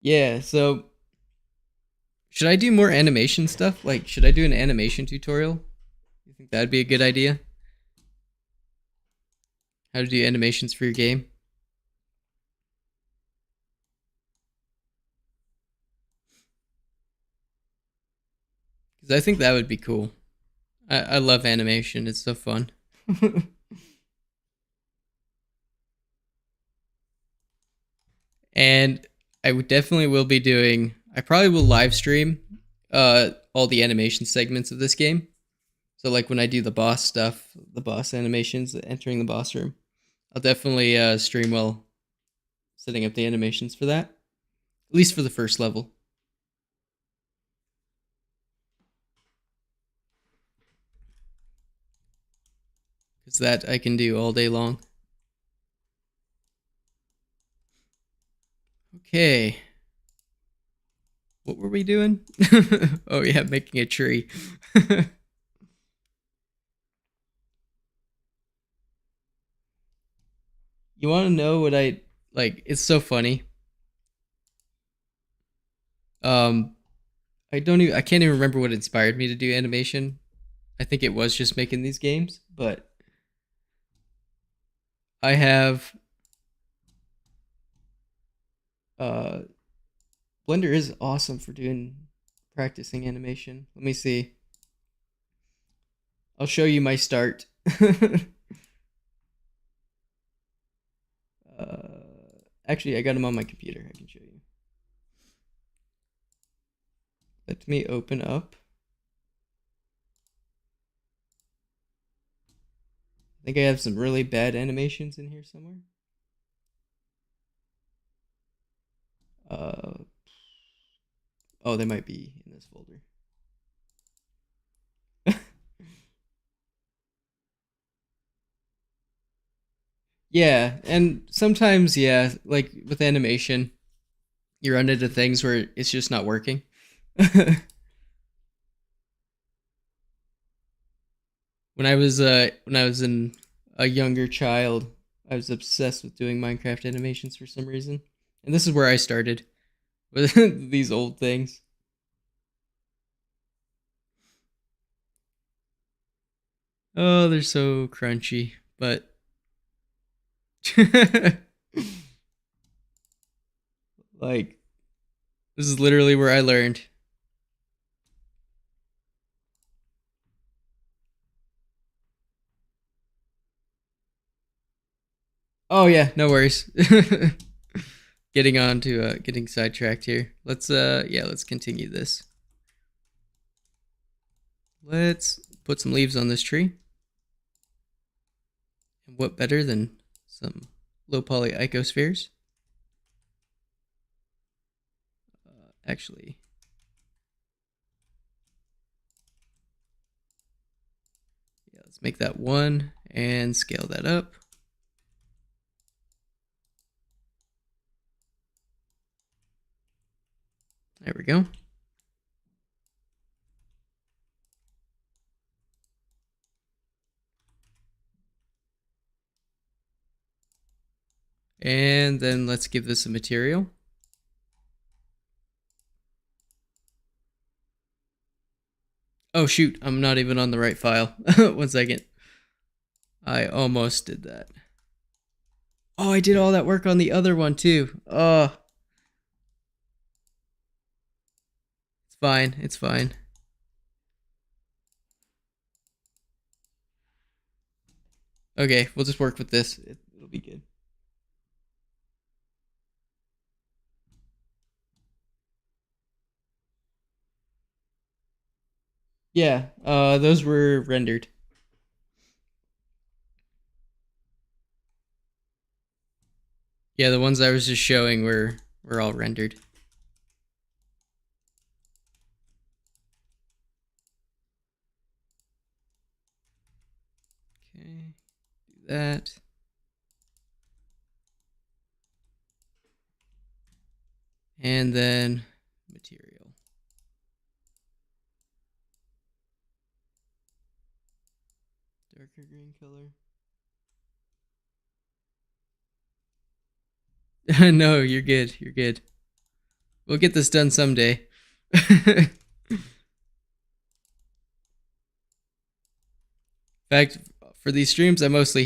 Yeah, so should I do more animation stuff? Like, should I do an animation tutorial? You think that'd be a good idea? How to do animations for your game? Because I think that would be cool. I love animation, it's so fun. And I would definitely will be doing, I probably will live stream all the animation segments of this game. So like when I do the boss stuff, the boss animations, entering the boss room, I'll definitely stream while setting up the animations for that. At least for the first level. Because that I can do all day long. Okay. What were we doing? Oh yeah, making a tree. You want to know what I like? It's so funny. Um, I can't even remember what inspired me to do animation. I think it was just making these games, but I have uh Blender is awesome for doing practicing animation. Let me see. I'll show you my start. Actually, I got them on my computer. I can show you. Let me open up. I think I have some really bad animations in here somewhere. Oh, they might be in this folder. Yeah, and sometimes, yeah, like with animation, you run into things where it's just not working. When I was in a younger child, I was obsessed with doing Minecraft animations for some reason. And this is where I started with these old things. Oh, they're so crunchy, but like this is literally where I learned. Oh yeah, no worries. Getting on to getting sidetracked here. Let's continue this. Let's put some leaves on this tree. And what better than some low poly icospheres? Actually, yeah, let's make that 1 and scale that up. There we go. And then let's give this a material. Oh shoot, I'm not even on the right file. 1 second. I almost did that. Oh, I did all that work on the other one too. Oh, it's fine. It's fine. Okay, we'll just work with this. It'll be good. Yeah, those were rendered. Yeah, the ones I was just showing were all rendered. Okay, do that. And then material. Darker green color. No, you're good. You're good. We'll get this done someday. In fact, for these streams, I'm mostly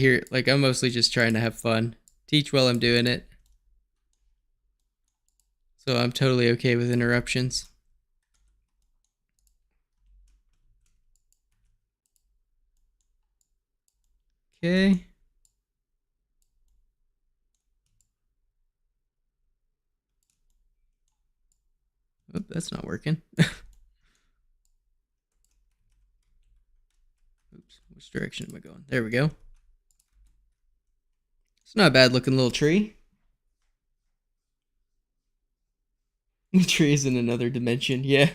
just trying to have fun, teach while I'm doing it. So I'm totally okay with interruptions. Okay. Oh, that's not working. Oops, which direction am I going? There we go. It's not a bad looking little tree. The tree is in another dimension, yeah.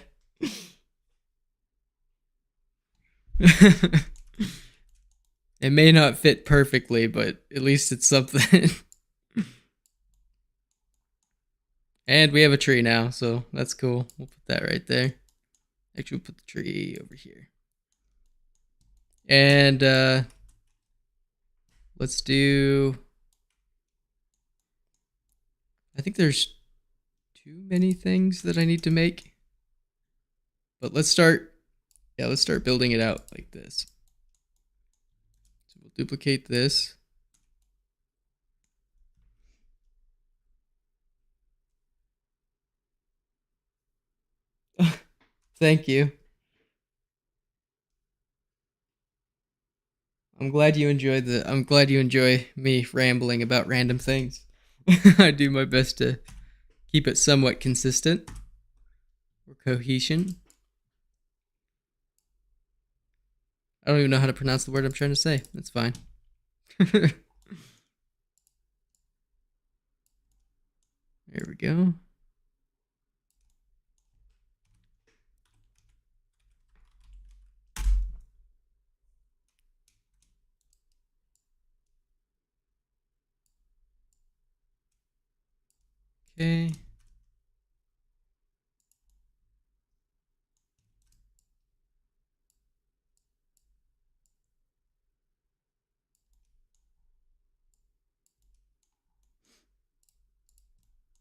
It may not fit perfectly, but at least it's something. And we have a tree now, so that's cool. We'll put that right there. Actually, we'll put the tree over here. And let's do... I think there's too many things that I need to make. But let's start Yeah, let's start building it out like this. So we'll duplicate this. Thank you. I'm glad you enjoy me rambling about random things. I do my best to keep it somewhat consistent or cohesion. I don't even know how to pronounce the word I'm trying to say. That's fine. There we go. Okay.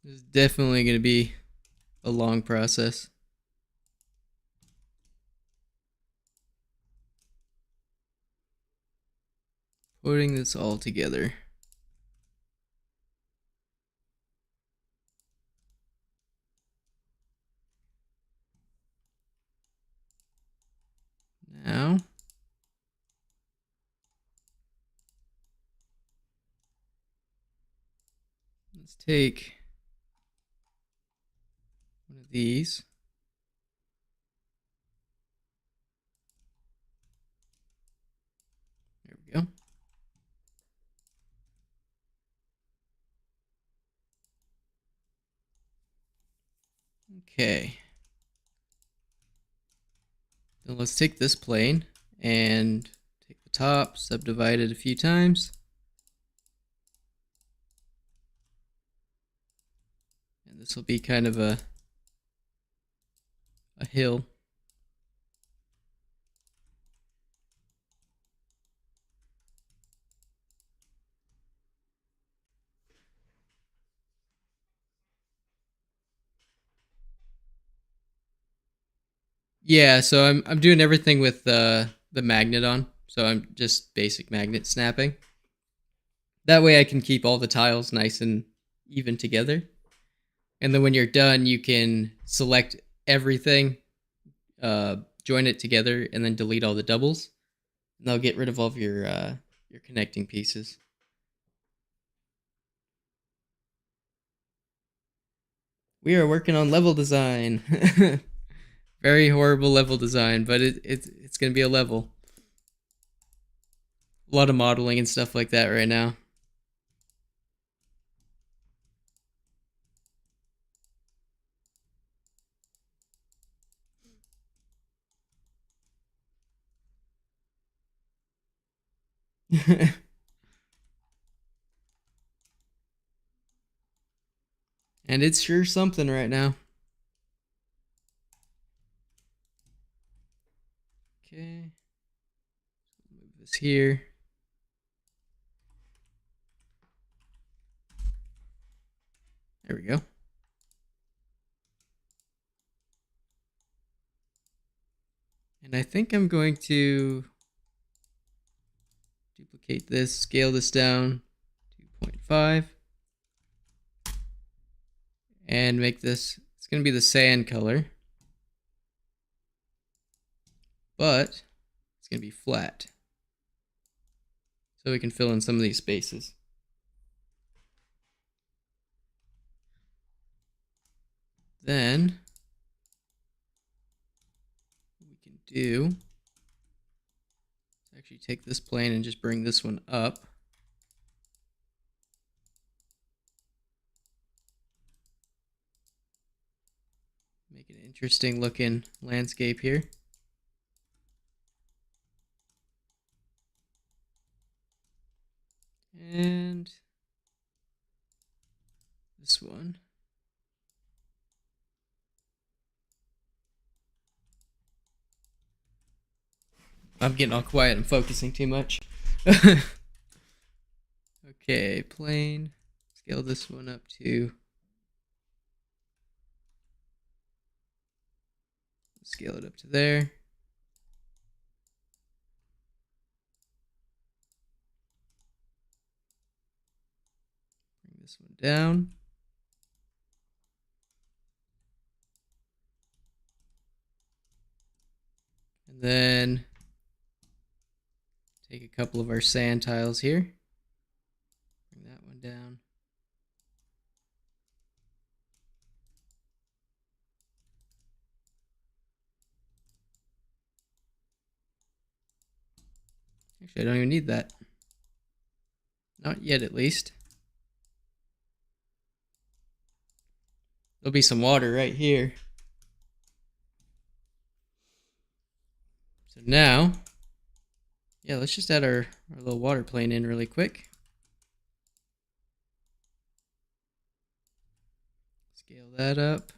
This is definitely going to be a long process. Putting this all together. Now, let's take one of these. There we go. Okay. Then let's take this plane and take the top, subdivide it a few times. And this will be kind of a hill. Yeah, so I'm doing everything with the magnet on. So I'm just basic magnet snapping. That way I can keep all the tiles nice and even together. And then when you're done, you can select everything, join it together, and then delete all the doubles. And that'll get rid of all of your connecting pieces. We are working on level design. Very horrible level design, but it's gonna be a level. A lot of modeling and stuff like that right now. And it's sure something right now. Okay. Move this here. There we go. And I think I'm going to duplicate this, scale this down 2.5. And make this, it's going to be the sand color. But it's going to be flat. So we can fill in some of these spaces. Then what we can do is actually take this plane and just bring this one up. Make an interesting looking landscape here. And this one. I'm getting all quiet. I'm focusing too much. Okay, plane. Scale this one up to. Scale it up to there. this one down. And then take a couple of our sand tiles here. Bring that one down. Actually, I don't even need that. Not yet, at least. There'll be some water right here. So now, yeah, let's just add our little water plane in really quick. Scale that up.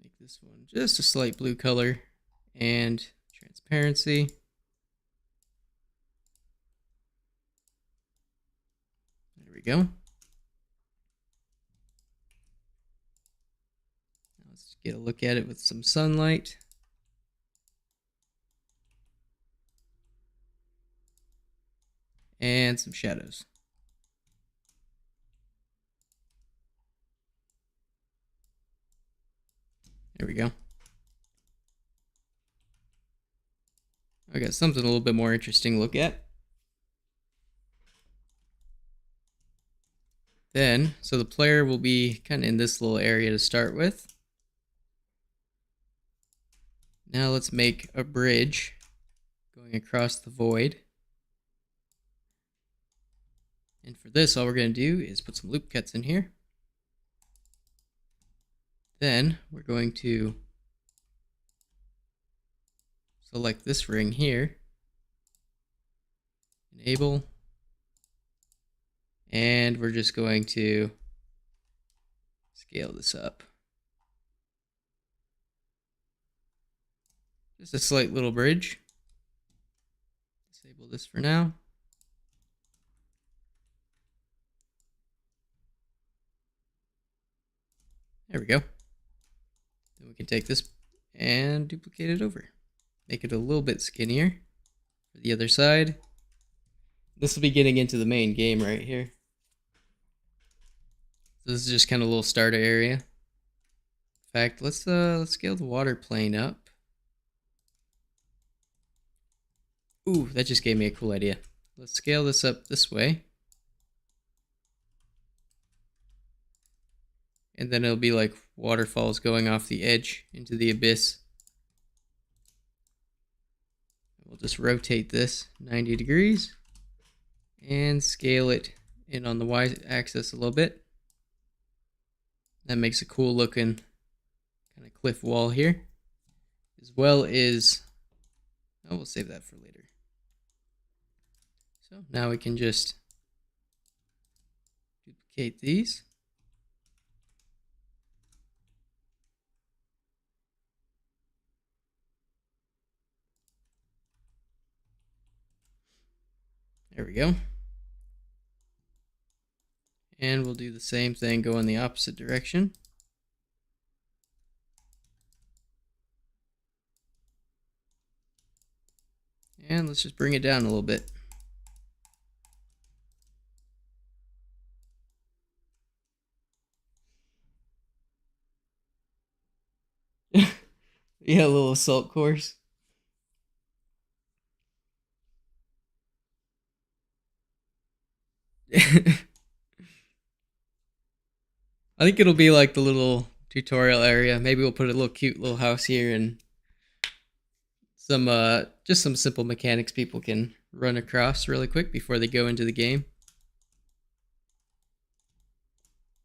Make this one just a slight blue color and transparency. There we go. Let's get a look at it with some sunlight. And some shadows. There we go. I got something a little bit more interesting to look at. Then, so the player will be kind of in this little area to start with. Now let's make a bridge going across the void. And for this, all we're going to do is put some loop cuts in here. Then we're going to select this ring here, enable, and we're just going to scale this up. Just a slight little bridge. Disable this for now. There we go. Then we can take this and duplicate it over. Make it a little bit skinnier for the other side. This will be getting into the main game right here. So this is just kind of a little starter area. In fact, let's scale the water plane up. Ooh, that just gave me a cool idea. Let's scale this up this way. And then it'll be like waterfalls going off the edge into the abyss. We'll just rotate this 90 degrees and scale it in on the y-axis a little bit. That makes a cool looking kind of cliff wall here, as well as, oh, we'll save that for later. So now we can just duplicate these. There we go. And we'll do the same thing, go in the opposite direction. And let's just bring it down a little bit. Yeah, a little assault course. I think it'll be like the little tutorial area. Maybe we'll put a little cute little house here and some just some simple mechanics people can run across really quick before they go into the game.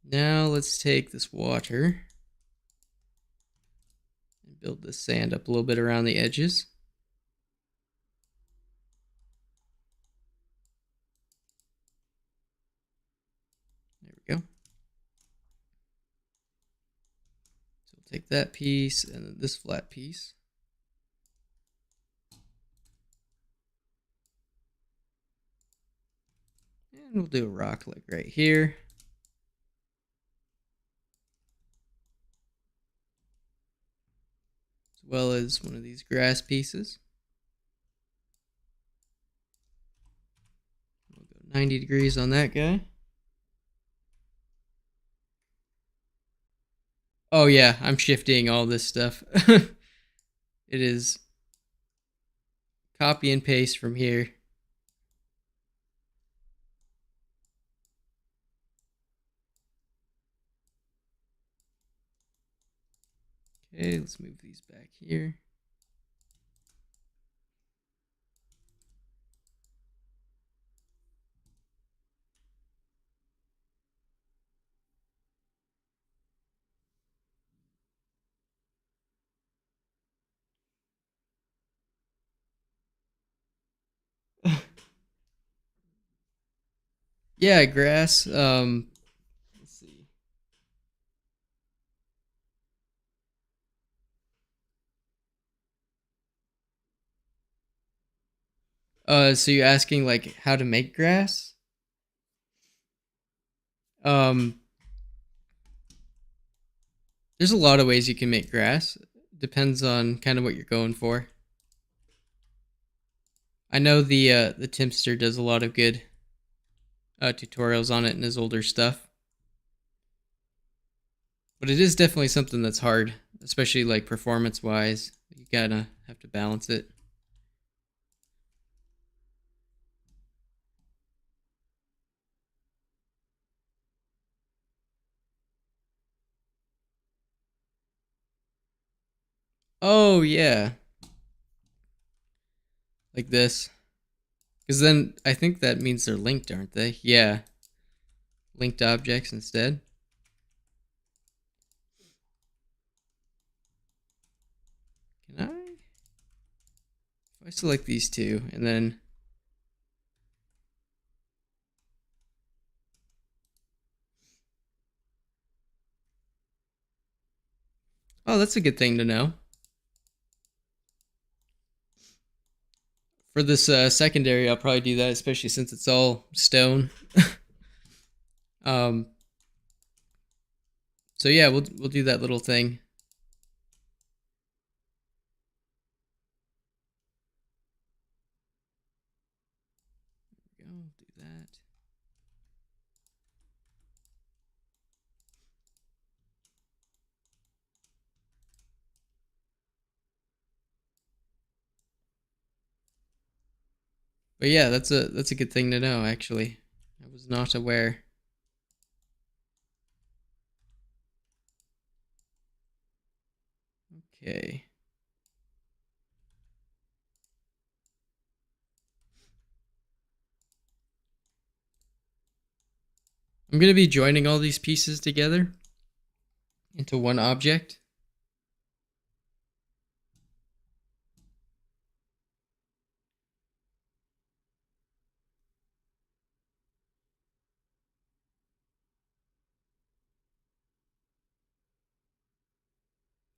Now let's take this water and build this sand up a little bit around the edges. There we go. So we'll take that piece and then this flat piece. And we'll do a rock like right here. As well as one of these grass pieces. 90 degrees on that guy. Oh yeah, I'm shifting all this stuff. It is copy and paste from here. Okay, let's move these back here. Yeah, grass. Let's see. So you're asking like how to make grass? Um, there's a lot of ways you can make grass. Depends on kind of what you're going for. I know the Timster does a lot of good tutorials on it in his older stuff, but it is definitely something that's hard, especially like performance wise. You gotta have to balance it. Oh yeah, like this. Because then I think that means they're linked, aren't they? Yeah, linked objects instead. Can I? If I select these two and then. Oh, that's a good thing to know. For this secondary, I'll probably do that, especially since it's all stone. um, so yeah, we'll do that little thing. There we go. Do that. But yeah, that's a good thing to know. Actually, I was not aware. Okay. I'm gonna be joining all these pieces together into one object.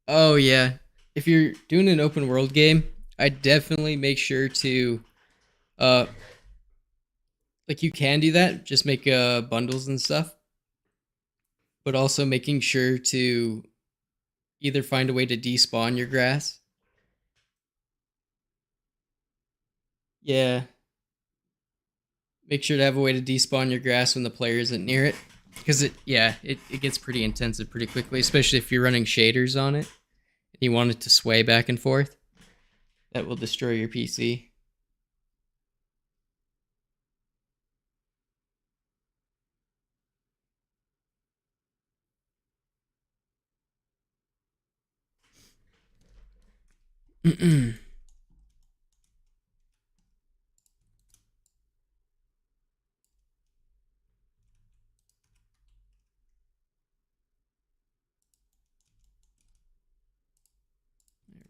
Oh yeah. If you're doing an open world game, I definitely make sure to uh like you can do that, just make bundles and stuff, but also making sure to either find a way to despawn your grass. Yeah. Make sure to have a way to despawn your grass when the player isn't near it. Because it gets pretty intensive pretty quickly, especially if you're running shaders on it and you want it to sway back and forth. That will destroy your PC. There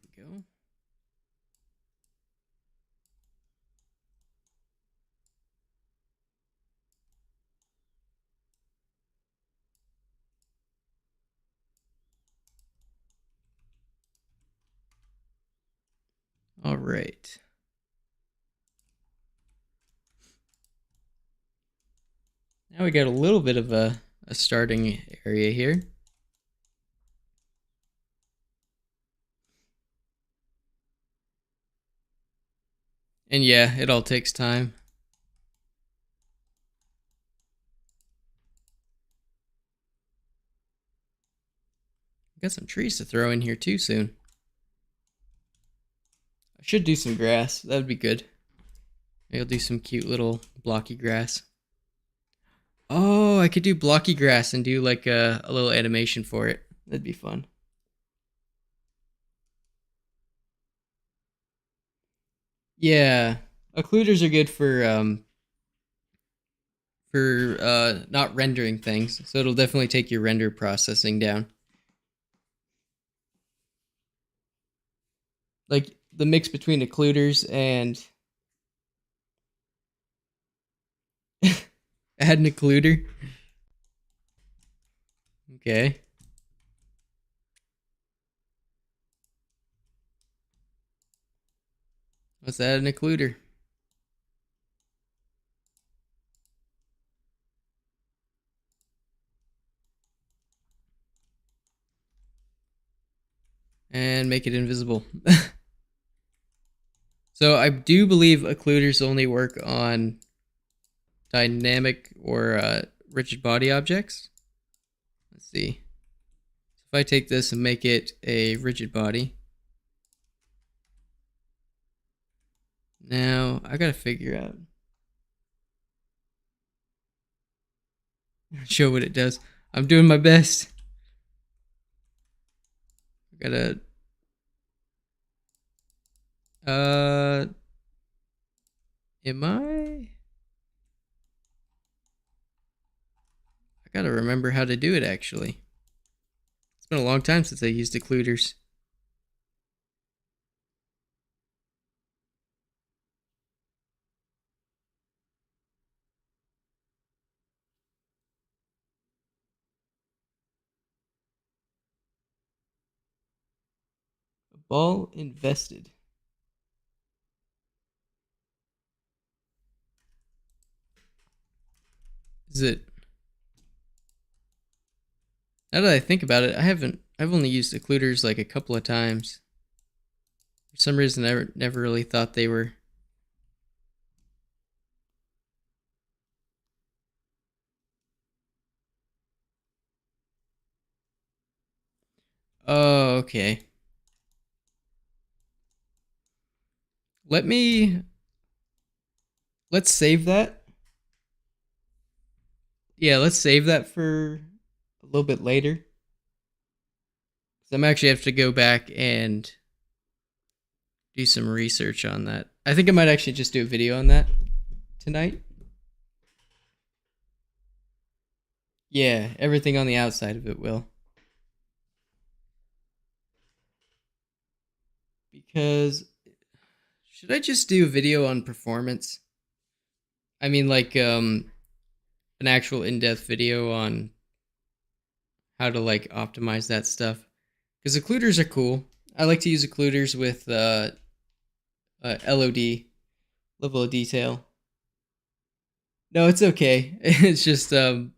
we go. All right. Now we got a little bit of a starting area here. And yeah, it all takes time. Got some trees to throw in here too soon. I should do some grass. That would be good. Maybe I'll do some cute little blocky grass. Oh, I could do blocky grass and do like a little animation for it. That'd be fun. Yeah, occluders are good for not rendering things, so it'll definitely take your render processing down. Like the mix between occluders and add an occluder. Okay. Let's add an occluder. And make it invisible. So I do believe occluders only work on dynamic or rigid body objects. Let's see. If I take this and make it a rigid body. Now I gotta figure out. Show what it does. I'm doing my best. I gotta am I gotta remember how to do it actually. It's been a long time since I used occluders. A ball invested. Is it? Now that I think about it, I've only used occluders like a couple of times. For some reason, I never really thought they were. Oh, okay. Let's save that. Yeah, let's save that for a little bit later. Because I'm actually have to go back and do some research on that. I think I might actually just do a video on that tonight. Yeah, everything on the outside of it will. Because should I just do a video on performance? I mean like an actual in-depth video on how to like optimize that stuff. Because occluders are cool. I like to use occluders with LOD, level of detail. No, it's okay. It's just no,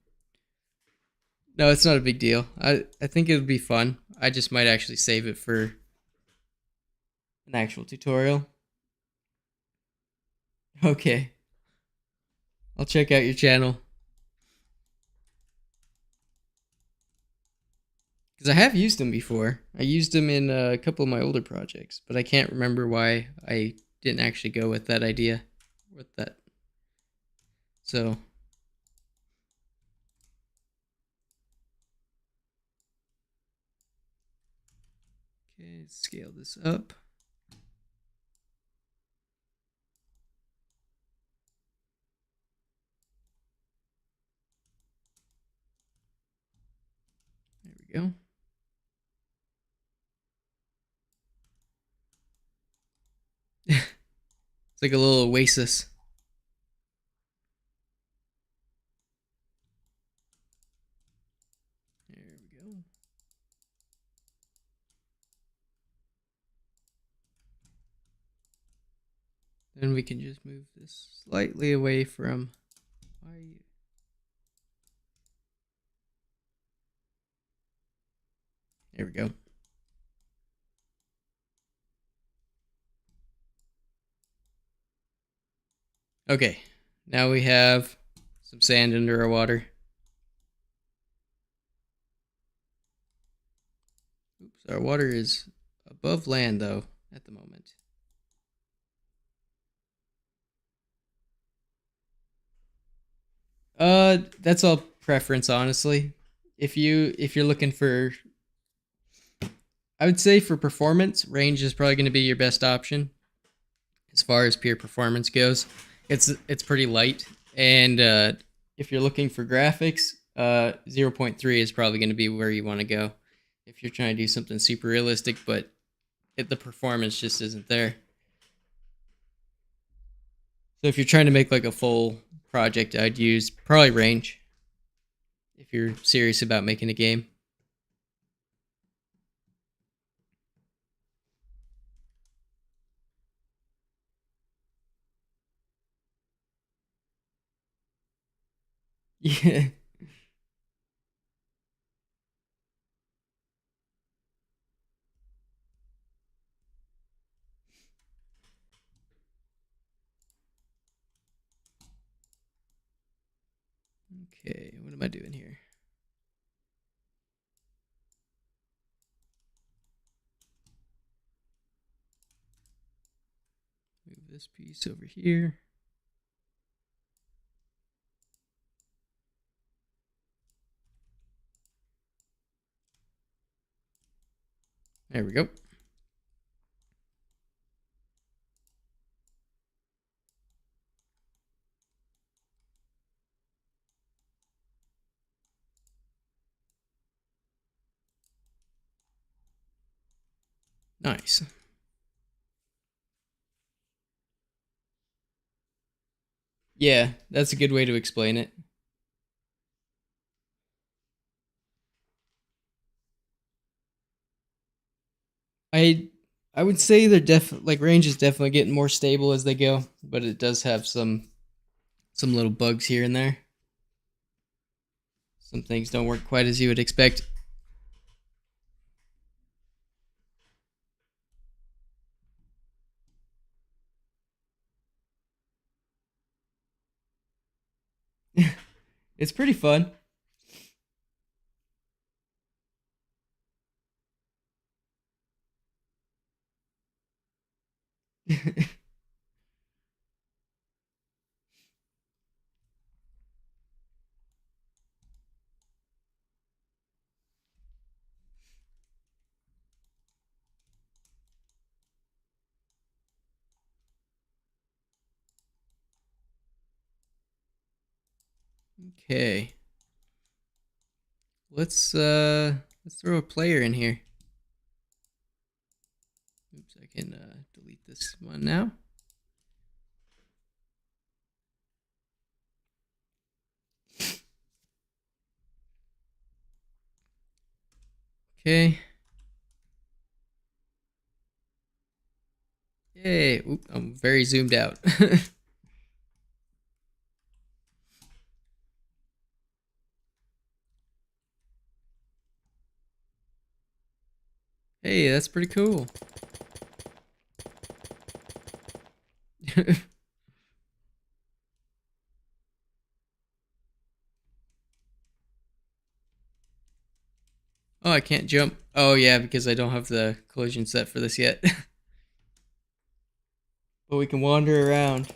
it's not a big deal. I think it would be fun. I just might actually save it for an actual tutorial. Okay. I'll check out your channel. Because I have used them before. I used them in a couple of my older projects, but I can't remember why I didn't actually go with that idea. With that. So. Okay, scale this up. There we go. It's like a little oasis. There we go. Then we can just move this slightly away from. There we go. Okay, now we have some sand under our water. So our water is above land though at the moment. That's all preference, honestly. If you're looking for, I would say for performance, range is probably going to be your best option as far as pure performance goes. It's pretty light, and if you're looking for graphics, 0.3 is probably going to be where you want to go if you're trying to do something super realistic, but the performance just isn't there. So if you're trying to make like a full project, I'd use probably range if you're serious about making a game. Yeah. Okay, what am I doing here? Move this piece over here. There we go. Nice. Yeah, that's a good way to explain it. I I would say they're like range is definitely getting more stable as they go, but it does have some little bugs here and there. Some things don't work quite as you would expect. It's pretty fun. Okay. Let's throw a player in here. Oops, I can delete this one now. Okay. Yay. Oop, I'm very zoomed out. Hey, that's pretty cool. Oh, I can't jump. Oh, yeah, because I don't have the collision set for this yet. But we can wander around.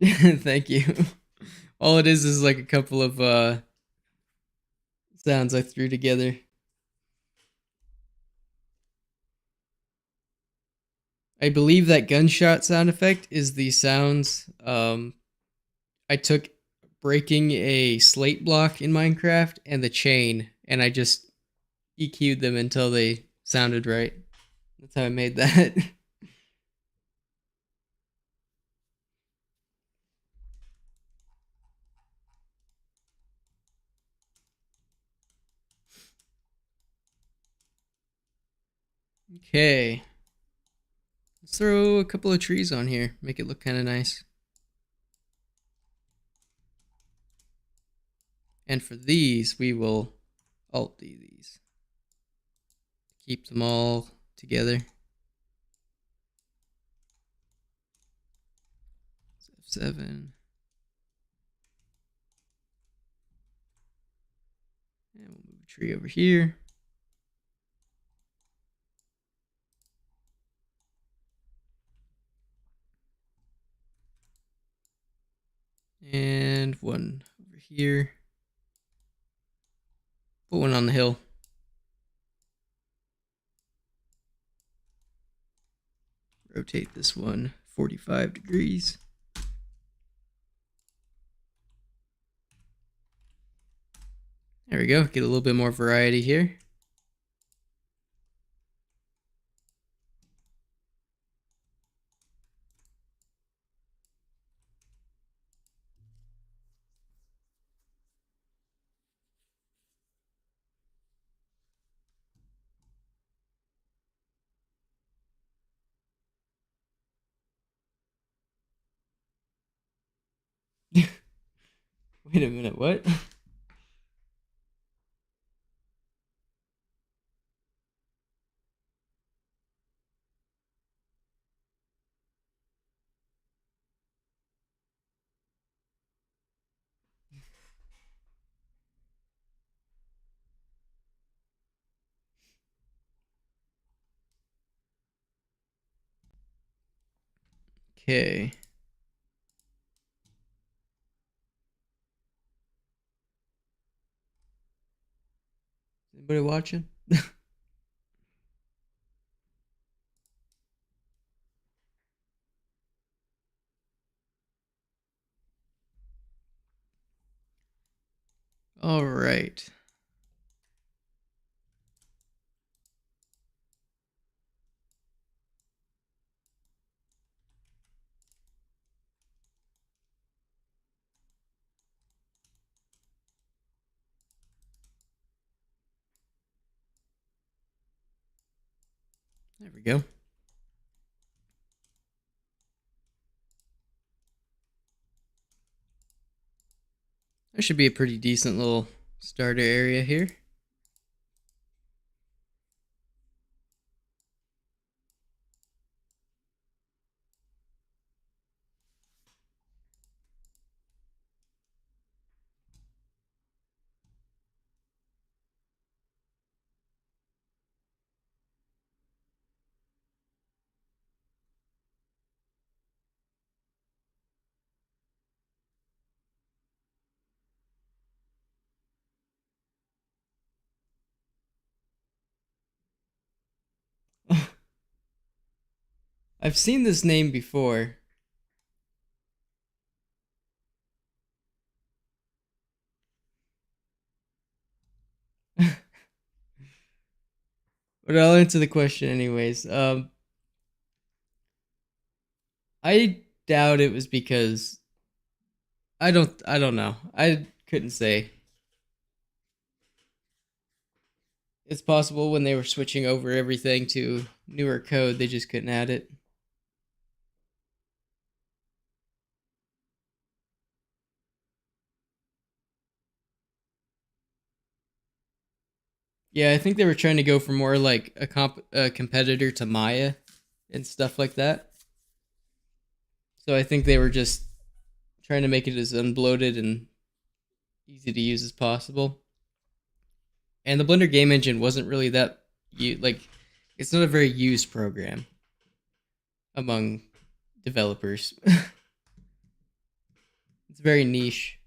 Thank you. All it is like a couple of sounds I threw together. I believe that gunshot sound effect is the sounds I took breaking a slate block in Minecraft and the chain, and I just EQ'd them until they sounded right. That's how I made that. Okay. Let's throw a couple of trees on here. Make it look kind of nice. And for these, we will Alt-D these. Keep them all together. F7. And we'll move a tree over here. And one over here. Put one on the hill. Rotate this one 45 degrees. There we go. Get a little bit more variety here. Wait a minute, what? Okay. Anybody watching? All right. There we go. There should be a pretty decent little starter area here. I've seen this name before. But I'll answer the question anyways. I doubt it was because I don't know. I couldn't say. It's possible when they were switching over everything to newer code, they just couldn't add it. Yeah, I think they were trying to go for more like a competitor to Maya and stuff like that. So I think they were just trying to make it as unbloated and easy to use as possible. And the Blender game engine wasn't really that like it's not a very used program among developers. It's very niche.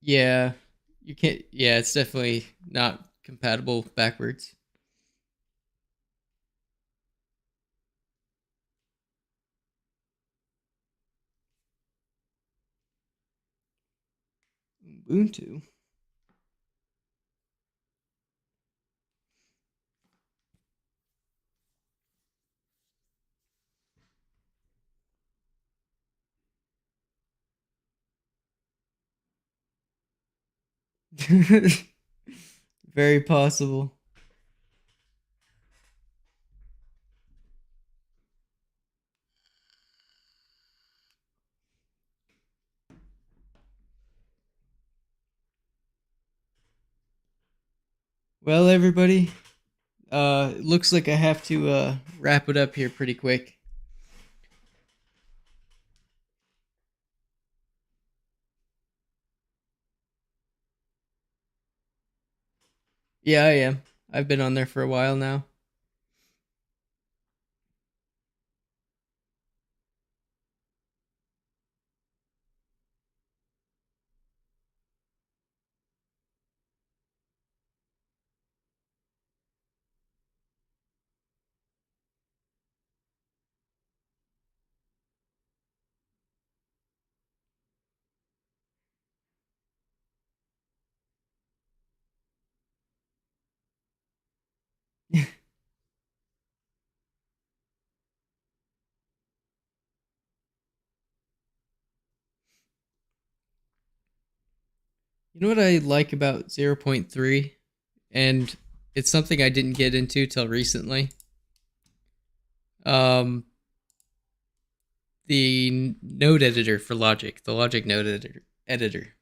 Yeah, you can't. Yeah, it's definitely not compatible backwards. Ubuntu. Very possible. Well, everybody, it looks like I have to wrap it up here pretty quick. Yeah, I am. I've been on there for a while now. You know what I like about 0.3? And it's something I didn't get into till recently. Um, the node editor for Logic, the Logic node editor.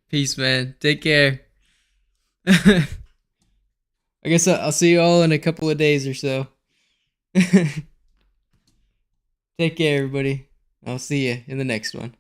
Peace, man. Take care. I guess I'll see you all in a couple of days or so. Take care, everybody. I'll see you in the next one.